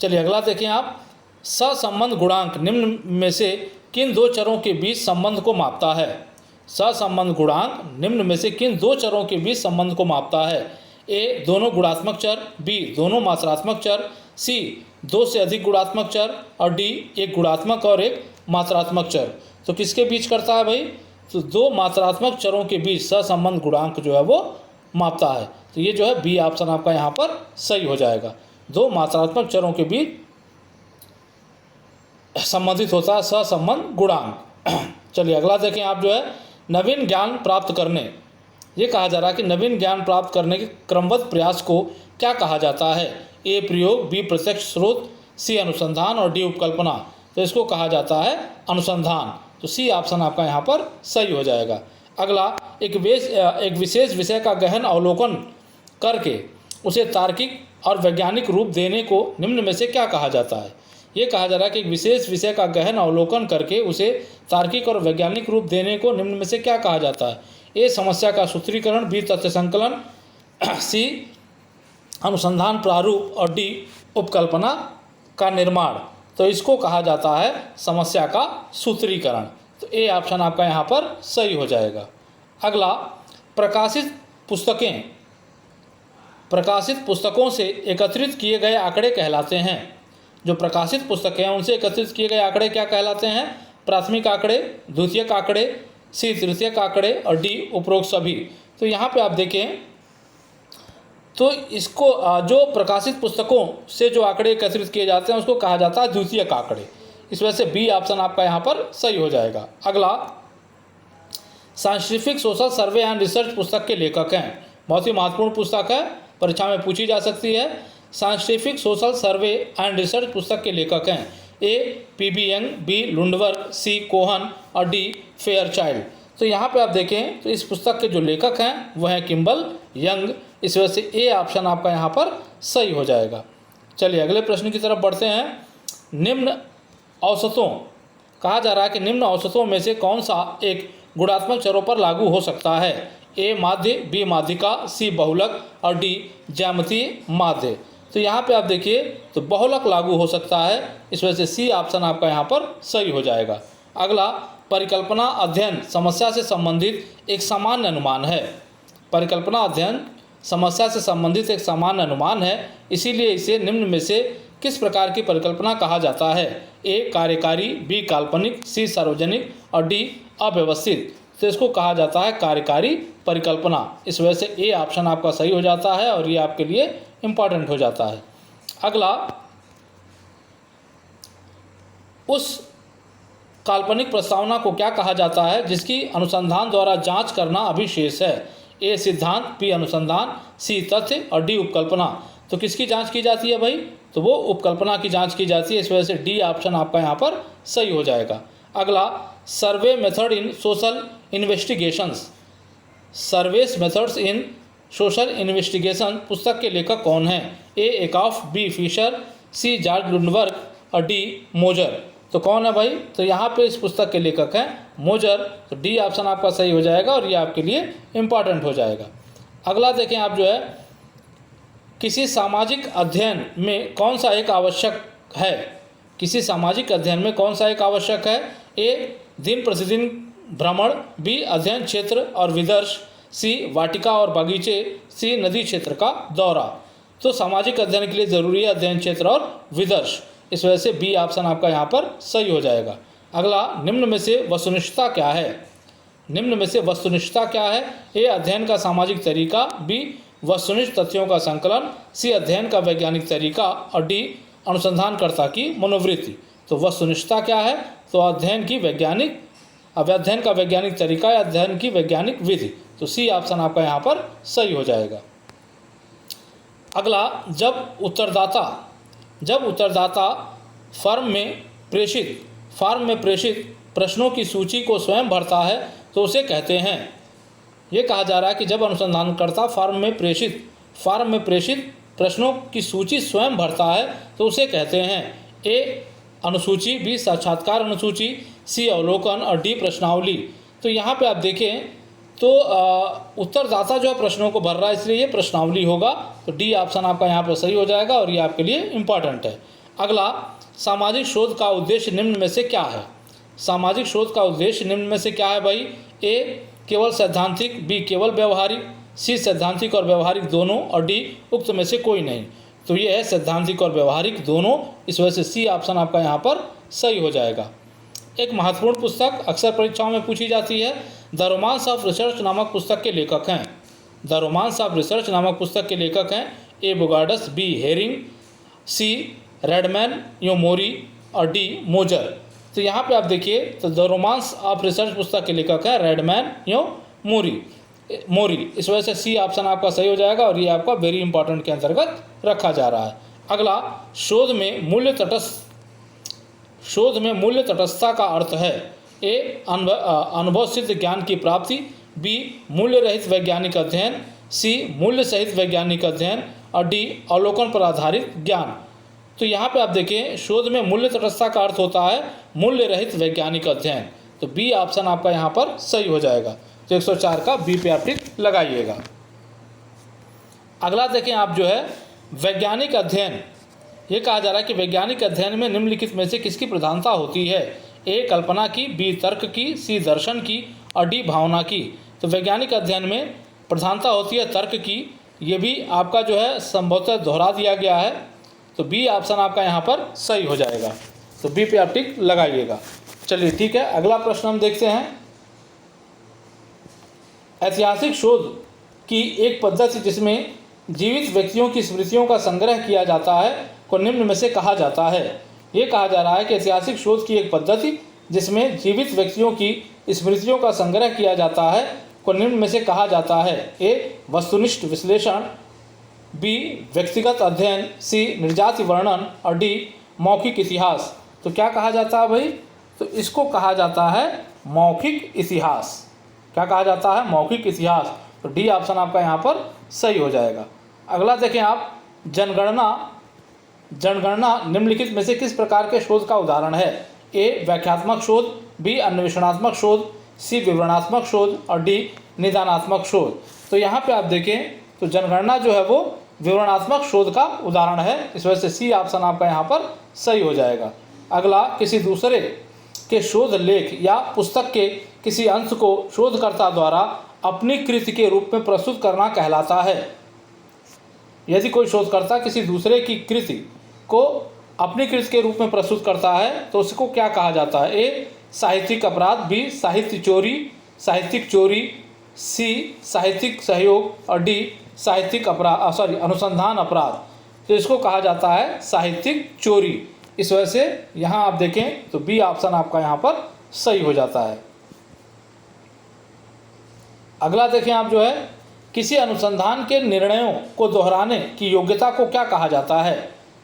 चलिए अगला देखें आप, सहसंबंध गुणांक निम्न में से किन दो चरों के बीच संबंध को मापता है? सहसंबंध गुणांक निम्न में से किन दो चरों के बीच संबंध को मापता है? ए दोनों गुणात्मक चर, बी दोनों मात्रात्मक चर, सी दो से अधिक गुणात्मक चर और डी एक गुणात्मक और एक मात्रात्मक चर। तो किसके बीच करता है भाई? तो दो मात्रात्मक चरों के बीच सहसंबंध गुणांक जो है वो मापता है। तो ये जो है बी ऑप्शन आपका यहाँ पर सही हो जाएगा। दो मात्रात्मक चरों के बीच संबंधित होता है सहसंबंध गुणांक। चलिए अगला देखें आप, जो है नवीन ज्ञान प्राप्त करने, ये कहा जा रहा है कि नवीन ज्ञान प्राप्त करने के क्रमबद्ध प्रयास को क्या कहा जाता है? ए प्रयोग, बी प्रत्यक्ष स्रोत, सी अनुसंधान और डी उपकल्पना। तो इसको कहा जाता है अनुसंधान। तो सी ऑप्शन आपका यहाँ पर सही हो जाएगा। अगला, एक विशेष विषय का गहन अवलोकन करके उसे तार्किक और वैज्ञानिक रूप देने को निम्न में से क्या कहा जाता है? ये कहा जा रहा है कि एक विशेष विषय का गहन अवलोकन करके उसे तार्किक और वैज्ञानिक रूप देने को निम्न में से क्या कहा जाता है? ए समस्या का सूत्रीकरण, बी तथ्य संकलन, सी अनुसंधान प्रारूप और डी उपकल्पना का निर्माण। तो इसको कहा जाता है समस्या का सूत्रीकरण। तो ए ऑप्शन आपका यहाँ पर सही हो जाएगा। अगला, प्रकाशित पुस्तकों से एकत्रित किए गए आंकड़े कहलाते हैं। जो प्रकाशित पुस्तकें हैं उनसे एकत्रित किए गए आंकड़े क्या कहलाते हैं? प्राथमिक आंकड़े, द्वितीयक आंकड़े, सी तृतीयक आंकड़े और डी उपरोक्त सभी। तो यहाँ पे आप देखें तो इसको जो प्रकाशित पुस्तकों से जो आंकड़े एकत्रित किए जाते हैं उसको कहा जाता है द्वितीयक आंकड़े। इस वजह से बी ऑप्शन आपका यहाँ पर सही हो जाएगा। अगला, scientific social survey and research पुस्तक के लेखक हैं। बहुत ही महत्वपूर्ण पुस्तक है, परीक्षा में पूछी जा सकती है। Scientific social survey and research पुस्तक के लेखक हैं ए पी.बी. यंग, बी लुंडबर्ग, सी कोहन और डी फेयरचाइल्ड। तो यहाँ पे आप देखें तो इस पुस्तक के जो लेखक हैं वह हैं किम्बल यंग। इस वजह से ए ऑप्शन आपका यहाँ पर सही हो जाएगा। चलिए अगले प्रश्न की तरफ बढ़ते हैं। निम्न औसतों, कहा जा रहा है कि निम्न औसतों में से कौन सा एक गुणात्मक चरों पर लागू हो सकता है? ए माध्य, बी माध्यिका, सी बहुलक और डी ज्यामितीय माध्य। तो यहाँ पे आप देखिए तो बहुलक लागू हो सकता है। इस वजह से सी ऑप्शन आपका यहाँ पर सही हो जाएगा। अगला, परिकल्पना अध्ययन समस्या से संबंधित एक सामान्य अनुमान है। परिकल्पना अध्ययन समस्या से संबंधित एक सामान्य अनुमान है, इसीलिए इसे निम्न में से किस प्रकार की परिकल्पना कहा जाता है? ए कार्यकारी, बी काल्पनिक, सी सार्वजनिक और डी अव्यवस्थित। तो इसको कहा जाता है कार्यकारी परिकल्पना। इस वजह से ए ऑप्शन आपका सही हो जाता है और ये आपके लिए इम्पॉर्टेंट हो जाता है। अगला, उस काल्पनिक प्रस्तावना को क्या कहा जाता है जिसकी अनुसंधान द्वारा जांच करना अभी शेष है? ए सिद्धांत, बी अनुसंधान, सी तथ्य और डी उपकल्पना। तो किसकी जांच की जाती है भाई? तो वो उपकल्पना की जांच की जाती है। इस वजह से डी ऑप्शन आपका यहाँ पर सही हो जाएगा। अगला, survey method in social investigations, surveys methods in social investigation पुस्तक के लेखक कौन हैं? A Ackoff, B Fisher, C George Lundberg और डी मोजर। तो कौन है भाई? तो यहाँ पे इस पुस्तक के लेखक हैं मोजर। तो डी ऑप्शन आपका सही हो जाएगा और ये आपके लिए इम्पॉर्टेंट हो जाएगा। अगला देखें आप, जो है किसी सामाजिक अध्ययन में कौन सा एक आवश्यक है? किसी सामाजिक अध्ययन में कौन सा एक आवश्यक है? ए दिन प्रतिदिन भ्रमण, बी अध्ययन क्षेत्र और विदर्श, सी वाटिका और बगीचे, सी नदी क्षेत्र का दौरा। तो सामाजिक अध्ययन के लिए ज़रूरी है अध्ययन क्षेत्र और विदर्श। इस वजह से बी ऑप्शन आपका यहाँ पर सही हो जाएगा। अगला, निम्न में से वस्तुनिष्ठता क्या है? निम्न में से वस्तुनिष्ठता क्या है? ए अध्ययन का सामाजिक तरीका, बी वस्तुनिष्ठ तथ्यों का संकलन, सी अध्ययन का वैज्ञानिक तरीका और डी अनुसंधानकर्ता की मनोवृत्ति। तो वस्तुनिष्ठता क्या है? तो अध्ययन का वैज्ञानिक तरीका या अध्ययन की वैज्ञानिक विधि। तो सी ऑप्शन आपका यहाँ पर सही हो जाएगा। अगला, जब उत्तरदाता फॉर्म में प्रेषित प्रश्नों की सूची को स्वयं भरता है तो उसे कहते हैं। ये कहा जा रहा है कि जब अनुसंधानकर्ता फॉर्म में प्रेषित प्रश्नों की सूची स्वयं भरता है तो उसे कहते हैं। ए अनुसूची, बी साक्षात्कार अनुसूची, सी अवलोकन और डी प्रश्नावली। तो यहाँ पे आप देखें तो उत्तरदाता जो है प्रश्नों को भर रहा है, इसलिए ये प्रश्नावली होगा। तो डी ऑप्शन आपका यहाँ पर सही हो जाएगा और ये आपके लिए इम्पॉर्टेंट है। अगला, सामाजिक शोध का उद्देश्य निम्न में से क्या है? सामाजिक शोध का उद्देश्य निम्न में से क्या है भाई? ए केवल सैद्धांतिक, बी केवल व्यवहारिक, सी सैद्धांतिक और व्यवहारिक दोनों, और डी उक्त में से कोई नहीं। तो ये है सैद्धांतिक और व्यवहारिक दोनों, इस वजह से सी ऑप्शन आपका यहाँ पर सही हो जाएगा। एक महत्वपूर्ण पुस्तक अक्सर परीक्षाओं में पूछी जाती है, द रोमांस ऑफ रिसर्च नामक पुस्तक के लेखक हैं। द रोमांस ऑफ रिसर्च नामक पुस्तक के लेखक हैं ए बोगार्डस, बी हेरिंग, सी रेडमैन यो मोरी और डी मोजर। तो यहाँ पे आप देखिए, तो द रोमांस ऑफ रिसर्च पुस्तक के लेखक है रेडमैन यो मोरी, इस वजह से सी ऑप्शन आपका सही हो जाएगा और ये आपका वेरी इंपॉर्टेंट के अंतर्गत रखा जा रहा है। अगला, शोध में मूल्य तटस्थता का अर्थ है ए अनुभव सिद्ध ज्ञान की प्राप्ति, बी मूल्य रहित वैज्ञानिक अध्ययन, सी मूल्य सहित वैज्ञानिक अध्ययन और डी अवलोकन पर आधारित ज्ञान। तो यहाँ पे आप देखें, शोध में मूल्य तटस्थता का अर्थ होता है मूल्य रहित वैज्ञानिक अध्ययन। तो बी ऑप्शन आपका यहाँ पर सही हो जाएगा। तो 104 का बी पे आप टिक लगाइएगा। अगला देखें आप जो है वैज्ञानिक अध्ययन, ये कहा जा रहा है कि वैज्ञानिक अध्ययन में निम्नलिखित में से किसकी प्रधानता होती है? ए कल्पना की, बी तर्क की, सी दर्शन की और डी भावना की। तो वैज्ञानिक अध्ययन में प्रधानता होती है तर्क की, ये भी आपका जो है संभवतः दोहरा दिया गया है। तो बी ऑप्शन आपका यहाँ पर सही हो जाएगा। तो बी पे आप टिक लगाइएगा। चलिए ठीक है, अगला प्रश्न हम देखते हैं। ऐतिहासिक शोध की एक पद्धति जिसमें जीवित व्यक्तियों की स्मृतियों का संग्रह किया जाता है को निम्न में से कहा जाता है। ये कहा जा रहा है कि ऐतिहासिक शोध की एक पद्धति जिसमें जीवित व्यक्तियों की स्मृतियों का संग्रह किया जाता है को निम्न में से कहा जाता है। ए वस्तुनिष्ठ विश्लेषण, बी व्यक्तिगत अध्ययन, सी निर्जाति वर्णन और डी मौखिक इतिहास। तो क्या कहा जाता है भाई? तो इसको कहा जाता है मौखिक इतिहास। क्या कहा जाता है? मौखिक इतिहास। तो डी ऑप्शन आपका यहाँ पर सही हो जाएगा। अगला देखें आप, जनगणना निम्नलिखित में से किस प्रकार के शोध का उदाहरण है? ए व्याख्यात्मक शोध, बी अन्वेषणात्मक शोध, सी विवरणात्मक शोध और डी निदानात्मक शोध। तो यहाँ पे आप देखें, तो जनगणना जो है वो विवरणात्मक शोध का उदाहरण है, इस वजह से सी ऑप्शन आपका यहाँ पर सही हो जाएगा। अगला, किसी दूसरे के शोध लेख या पुस्तक के किसी अंश को शोधकर्ता द्वारा अपनी कृति के रूप में प्रस्तुत करना कहलाता है। यदि कोई शोधकर्ता किसी दूसरे की कृति को अपनी कृति के रूप में प्रस्तुत करता है तो उसको क्या कहा जाता है? ए साहित्यिक अपराध, बी साहित्यिक चोरी, सी साहित्यिक सहयोग और डी अनुसंधान अपराध। तो इसको कहा जाता है साहित्यिक चोरी। इस वजह से यहाँ आप देखें तो बी ऑप्शन आपका यहाँ पर सही हो जाता है। अगला देखें आप जो है, किसी अनुसंधान के निर्णयों को दोहराने की योग्यता को क्या कहा जाता है?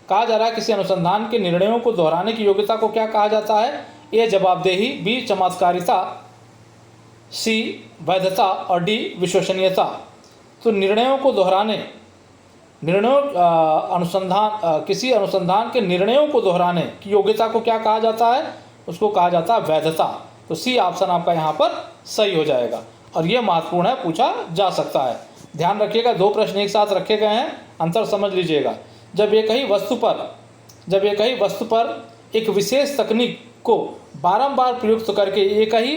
कहा जा रहा है किसी अनुसंधान के निर्णयों को दोहराने की योग्यता को क्या कहा जाता है? ए जवाबदेही, बी चमत्कारिता, सी वैधता और डी विश्वसनीयता। तो निर्णयों को दोहराने, किसी अनुसंधान के निर्णयों को दोहराने की योग्यता को क्या कहा जाता है? उसको कहा जाता है वैधता। तो सी ऑप्शन आपका यहाँ पर सही हो जाएगा और ये महत्वपूर्ण है, पूछा जा सकता है। ध्यान रखिएगा, दो प्रश्न एक साथ रखे गए हैं, अंतर समझ लीजिएगा। जब एक ही वस्तु पर एक विशेष तकनीक को बारंबार प्रयुक्त करके एक ही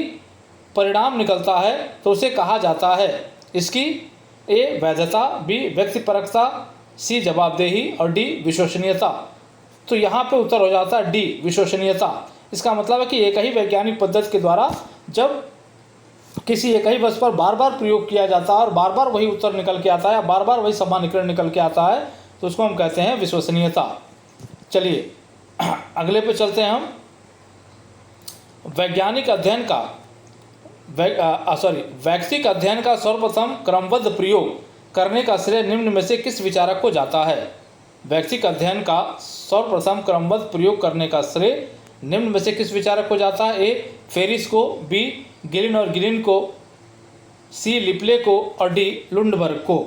परिणाम निकलता है तो उसे कहा जाता है इसकी ए वैधता, बी व्यक्तिपरकता, सी जवाबदेही और डी विश्वसनीयता। तो यहाँ पे उत्तर हो जाता है डी विश्वसनीयता। इसका मतलब है कि एक ही वैज्ञानिक पद्धति के द्वारा जब किसी एक ही वस्तु पर बार बार प्रयोग किया जाता है और बार बार वही उत्तर निकल के आता है, बार बार वही समीकरण निकल के आता है, तो उसको हम कहते हैं विश्वसनीयता। चलिए अगले पे चलते हैं हम। वैज्ञानिक अध्ययन का सर्वप्रथम क्रमबद्ध प्रयोग करने का श्रेय निम्न में से किस विचारक को जाता है? वैज्ञानिक अध्ययन का सर्वप्रथम क्रमबद्ध प्रयोग करने का श्रेय निम्न में से किस विचारक को जाता है? ए फेरिस को, बी गिलिन और गिलिन को, सी लिपले को और डी लुंडबर्ग को।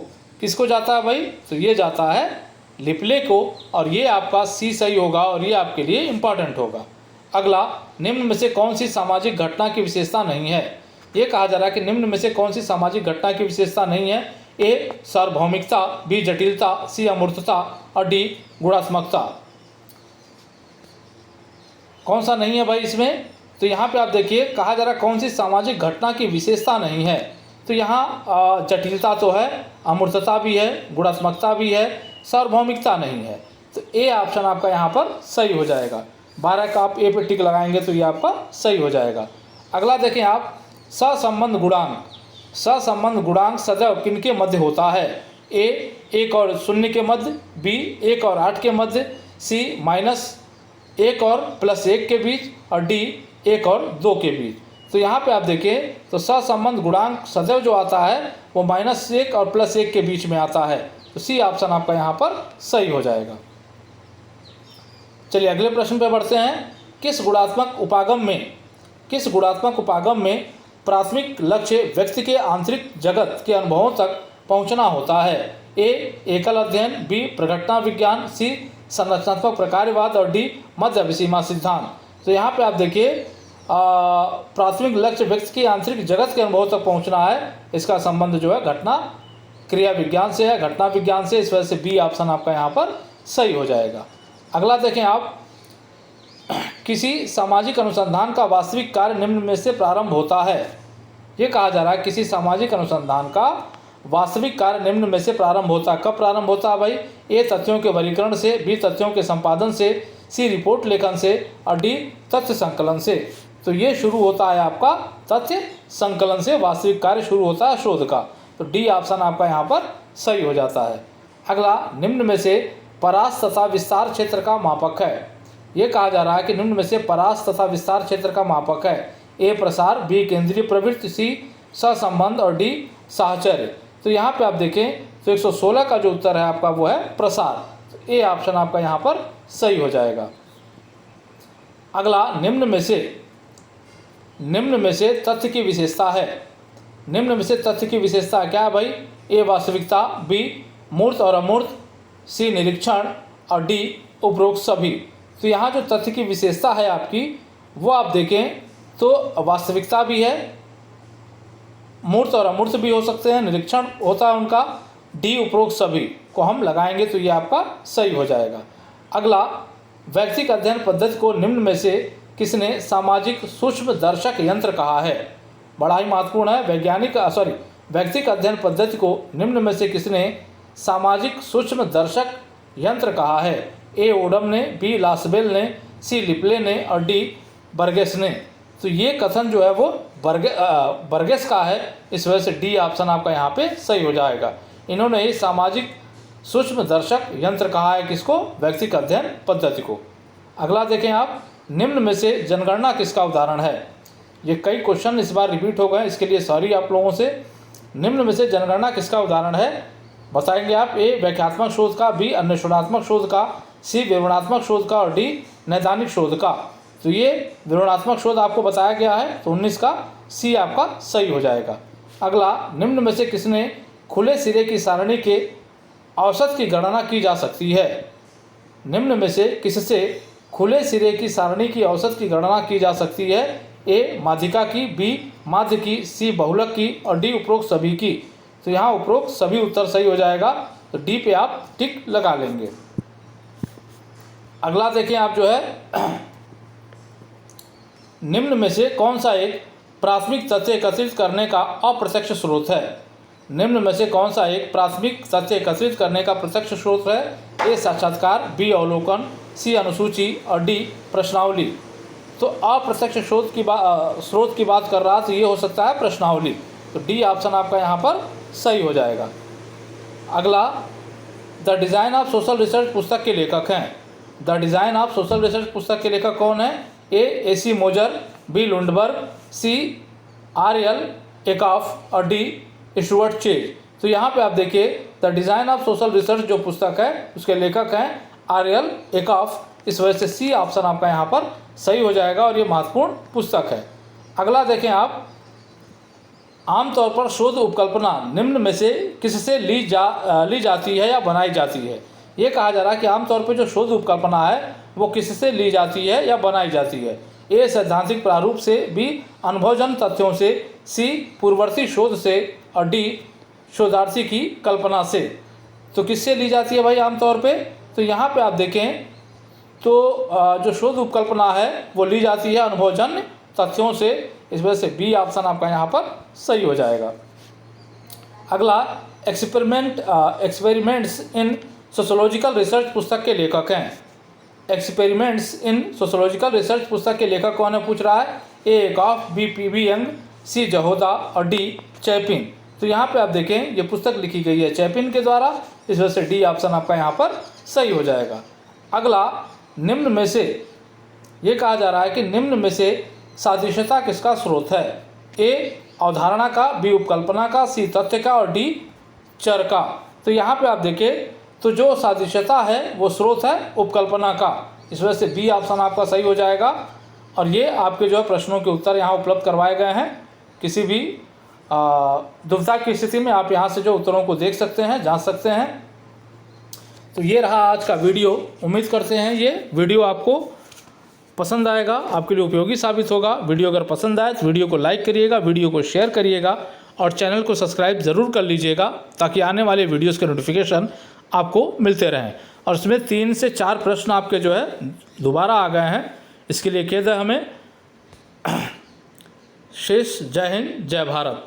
किसको जाता है भाई? तो ये जाता है लिपले को और ये आपका सी सही होगा और ये आपके लिए इम्पॉर्टेंट होगा। अगला, निम्न में से कौन सी सामाजिक घटना की विशेषता नहीं है? ये कहा जा रहा है कि निम्न में से कौन सी सामाजिक घटना की विशेषता नहीं है? ए सार्वभौमिकता, बी जटिलता, सी अमूर्तता और डी गुणात्मकता। कौन सा नहीं है भाई इसमें? तो यहाँ पे आप देखिए कहा जा रहा है कौन सी सामाजिक घटना की विशेषता नहीं है। तो यहाँ जटिलता तो है, अमूर्तता भी है, गुणात्मकता भी है, सार्वभौमिकता नहीं है। तो ए ऑप्शन आपका यहाँ पर सही हो जाएगा। 12 का आप ए पे टिक लगाएंगे तो ये आपका सही हो जाएगा। अगला देखें आप, सहसंबंध गुणांक। सहसंबंध गुणांक सदैव किनके मध्य होता है? ए 1 और 0 के मध्य, बी 1 और 8 के मध्य, सी -1 और +1 के बीच और डी 1 और 2 के बीच। तो यहाँ पे आप देखें तो सहसंबंध गुणांक सदैव जो आता है वो -1 और +1 के बीच में आता है। तो सी ऑप्शन आपका यहाँ पर सही हो जाएगा। चलिए अगले प्रश्न पे बढ़ते हैं। किस गुणात्मक उपागम में प्राथमिक लक्ष्य व्यक्ति के आंतरिक जगत के अनुभवों तक पहुंचना होता है? ए एकल अध्ययन, बी प्रघटना विज्ञान, सी संरचनात्मक प्रकार्यवाद और डी मध्य अभिसीमा सिद्धांत। तो यहाँ पे आप देखिए प्राथमिक लक्ष्य व्यक्ति के आंतरिक जगत के अनुभव तक पहुँचना है। इसका संबंध जो है घटना क्रिया विज्ञान से है, घटना विज्ञान से। इस वजह से बी ऑप्शन आपका यहाँ पर सही हो जाएगा। अगला देखें आप, किसी सामाजिक अनुसंधान का वास्तविक कार्य निम्न में से प्रारंभ होता है। ये कहा जा रहा है किसी सामाजिक अनुसंधान का वास्तविक कार्य निम्न में से प्रारंभ होता है। कब प्रारंभ होता है भाई? ए तथ्यों के वर्गीकरण से, बी तथ्यों के संपादन से, सी रिपोर्ट लेखन से और डी तथ्य संकलन से। तो ये शुरू होता है आपका तथ्य संकलन से, वास्तविक कार्य शुरू होता है शोध का। तो डी ऑप्शन आपका यहाँ पर सही हो जाता है। अगला, निम्न में से परास तथा विस्तार क्षेत्र का मापक है। ये कहा जा रहा है कि निम्न में से परास तथा विस्तार क्षेत्र का मापक है। ए प्रसार, बी केंद्रीय प्रवृत्ति, सी सहसंबंध और डी साहचर्य। तो यहाँ पे आप देखें तो 116 का जो उत्तर है आपका वो है प्रसार। तो ए ऑप्शन आपका यहाँ पर सही हो जाएगा। अगला, निम्न में से तथ्य की विशेषता है। निम्न में से तथ्य की विशेषता क्या है भाई? ए वास्तविकता, बी मूर्त और अमूर्त, सी निरीक्षण और डी उपरोक्त सभी। तो यहाँ जो तथ्य की विशेषता है आपकी वो आप देखें तो वास्तविकता भी है, मूर्त और अमूर्त भी हो सकते हैं, निरीक्षण होता है उनका, डी उपरोक्त सभी को हम लगाएंगे तो ये आपका सही हो जाएगा। अगला, वैयक्तिक अध्ययन पद्धति को निम्न में से किसने सामाजिक सूक्ष्म दर्शक यंत्र कहा है? बड़ा ही महत्वपूर्ण है। वैयक्तिक अध्ययन पद्धति को निम्न में से किसने सामाजिक सूक्ष्म दर्शक यंत्र कहा है? ए ओडम ने, बी लासबेल ने, सी लिपले ने और डी बर्गेस ने। तो ये कथन जो है वो बर्गेस का है। इस वजह से डी ऑप्शन आपका यहाँ पे सही हो जाएगा। इन्होंने ये सामाजिक सूक्ष्म दर्शक यंत्र कहा है किसको? वैयक्तिक अध्ययन पद्धति को। अगला देखें आप, निम्न में से जनगणना किसका उदाहरण है? ये कई क्वेश्चन इस बार रिपीट हो गए, इसके लिए सॉरी आप लोगों से। निम्न में से जनगणना किसका उदाहरण है बताएंगे आप? ए व्याख्यात्मक शोध का, बी अन्वेषणात्मक शोध का, सी विवरणात्मक शोध का और डी नैदानिक शोध का। तो ये विवरणात्मक शोध आपको बताया गया है, तो 19 का सी आपका सही हो जाएगा। अगला, निम्न में से किसने खुले सिरे की सारणी के औसत की गणना की जा सकती है? निम्न में से किससे खुले सिरे की सारणी की औसत की गणना की जा सकती है? ए माध्यिका की, बी माध्य की, सी बहुलक की और डी उपरोक्त सभी की। तो यहाँ उपरोक्त सभी उत्तर सही हो जाएगा, तो डी पे आप टिक लगा लेंगे। अगला देखिए आप जो है, निम्न में से कौन सा एक प्राथमिक तथ्य एकत्रित करने का अप्रत्यक्ष स्रोत है? निम्न में से कौन सा एक प्राथमिक तथ्य एकत्रित करने का प्रत्यक्ष स्रोत है? ए साक्षात्कार, बी अवलोकन, सी अनुसूची और डी प्रश्नावली। तो अप्रत्यक्ष स्रोत की बात कर रहा तो ये हो सकता है प्रश्नावली। तो डी ऑप्शन आपका यहाँ पर सही हो जाएगा। अगला, the design of social research पुस्तक के लेखक हैं। The design of social research पुस्तक के लेखक कौन है? ए सी मोजर, बी लुंडबर्ग, सी RL एकॉफ और डी स्टुअर्ट चेज। तो यहाँ पे आप देखिए the design of social research जो पुस्तक है उसके लेखक हैं RL एकॉफ। इस वजह से सी ऑप्शन आपका यहाँ पर सही हो जाएगा और ये महत्वपूर्ण पुस्तक है। अगला देखें आप, आमतौर पर शोध उपकल्पना निम्न में से किससे ली जाती है या बनाई जाती है? ये कहा जा रहा है कि आमतौर पर जो शोध उपकल्पना है वो किससे ली जाती है या बनाई जाती है? ए सैद्धांतिक प्रारूप से, बी अनुभवजन्य तथ्यों से, सी पूर्ववर्ती शोध से और डी शोधार्थी की कल्पना से। तो किससे ली जाती है भाई आमतौर पे? तो यहाँ पे आप देखें तो जो शोध उपकल्पना है वो ली जाती है अनुभवजन्य तथ्यों से। इस वजह से बी ऑप्शन आपका यहाँ पर सही हो जाएगा। अगला एक्सपेरिमेंट्स इन सोशोलॉजिकल रिसर्च पुस्तक के लेखक हैं। एक्सपेरिमेंट्स इन सोशोलॉजिकल रिसर्च पुस्तक के लेखक कौन है पूछ रहा है? ए एकॉफ, बी पी यंग, सी जहोदा और डी चैपिन। तो यहाँ पे आप देखें ये पुस्तक लिखी गई है चैपिन के द्वारा, इस वजह से डी ऑप्शन आपका यहाँ पर सही हो जाएगा। अगला, निम्न में से ये कहा जा रहा है कि निम्न में से सादृश्यता किसका स्रोत है? ए अवधारणा का, बी उपकल्पना का, सी तथ्य का और डी चर का। तो यहाँ पे आप देखें तो जो सादृश्यता है वो स्रोत है उपकल्पना का, इस वजह से बी ऑप्शन आपका सही हो जाएगा। और ये आपके जो है प्रश्नों के उत्तर यहाँ उपलब्ध करवाए गए हैं। किसी भी दुविधा की स्थिति में आप यहाँ से जो उत्तरों को देख सकते हैं, जांच सकते हैं। तो ये रहा आज का वीडियो। उम्मीद करते हैं ये वीडियो आपको पसंद आएगा, आपके लिए उपयोगी साबित होगा। वीडियो अगर पसंद आए तो वीडियो को लाइक करिएगा, वीडियो को शेयर करिएगा और चैनल को सब्सक्राइब ज़रूर कर लीजिएगा ताकि आने वाले वीडियोज़ के नोटिफिकेशन आपको मिलते रहें। और इसमें 3 से 4 प्रश्न आपके जो है दोबारा आ गए हैं, इसके लिए खेद है हमें। शेष जय हिंद, जय भारत।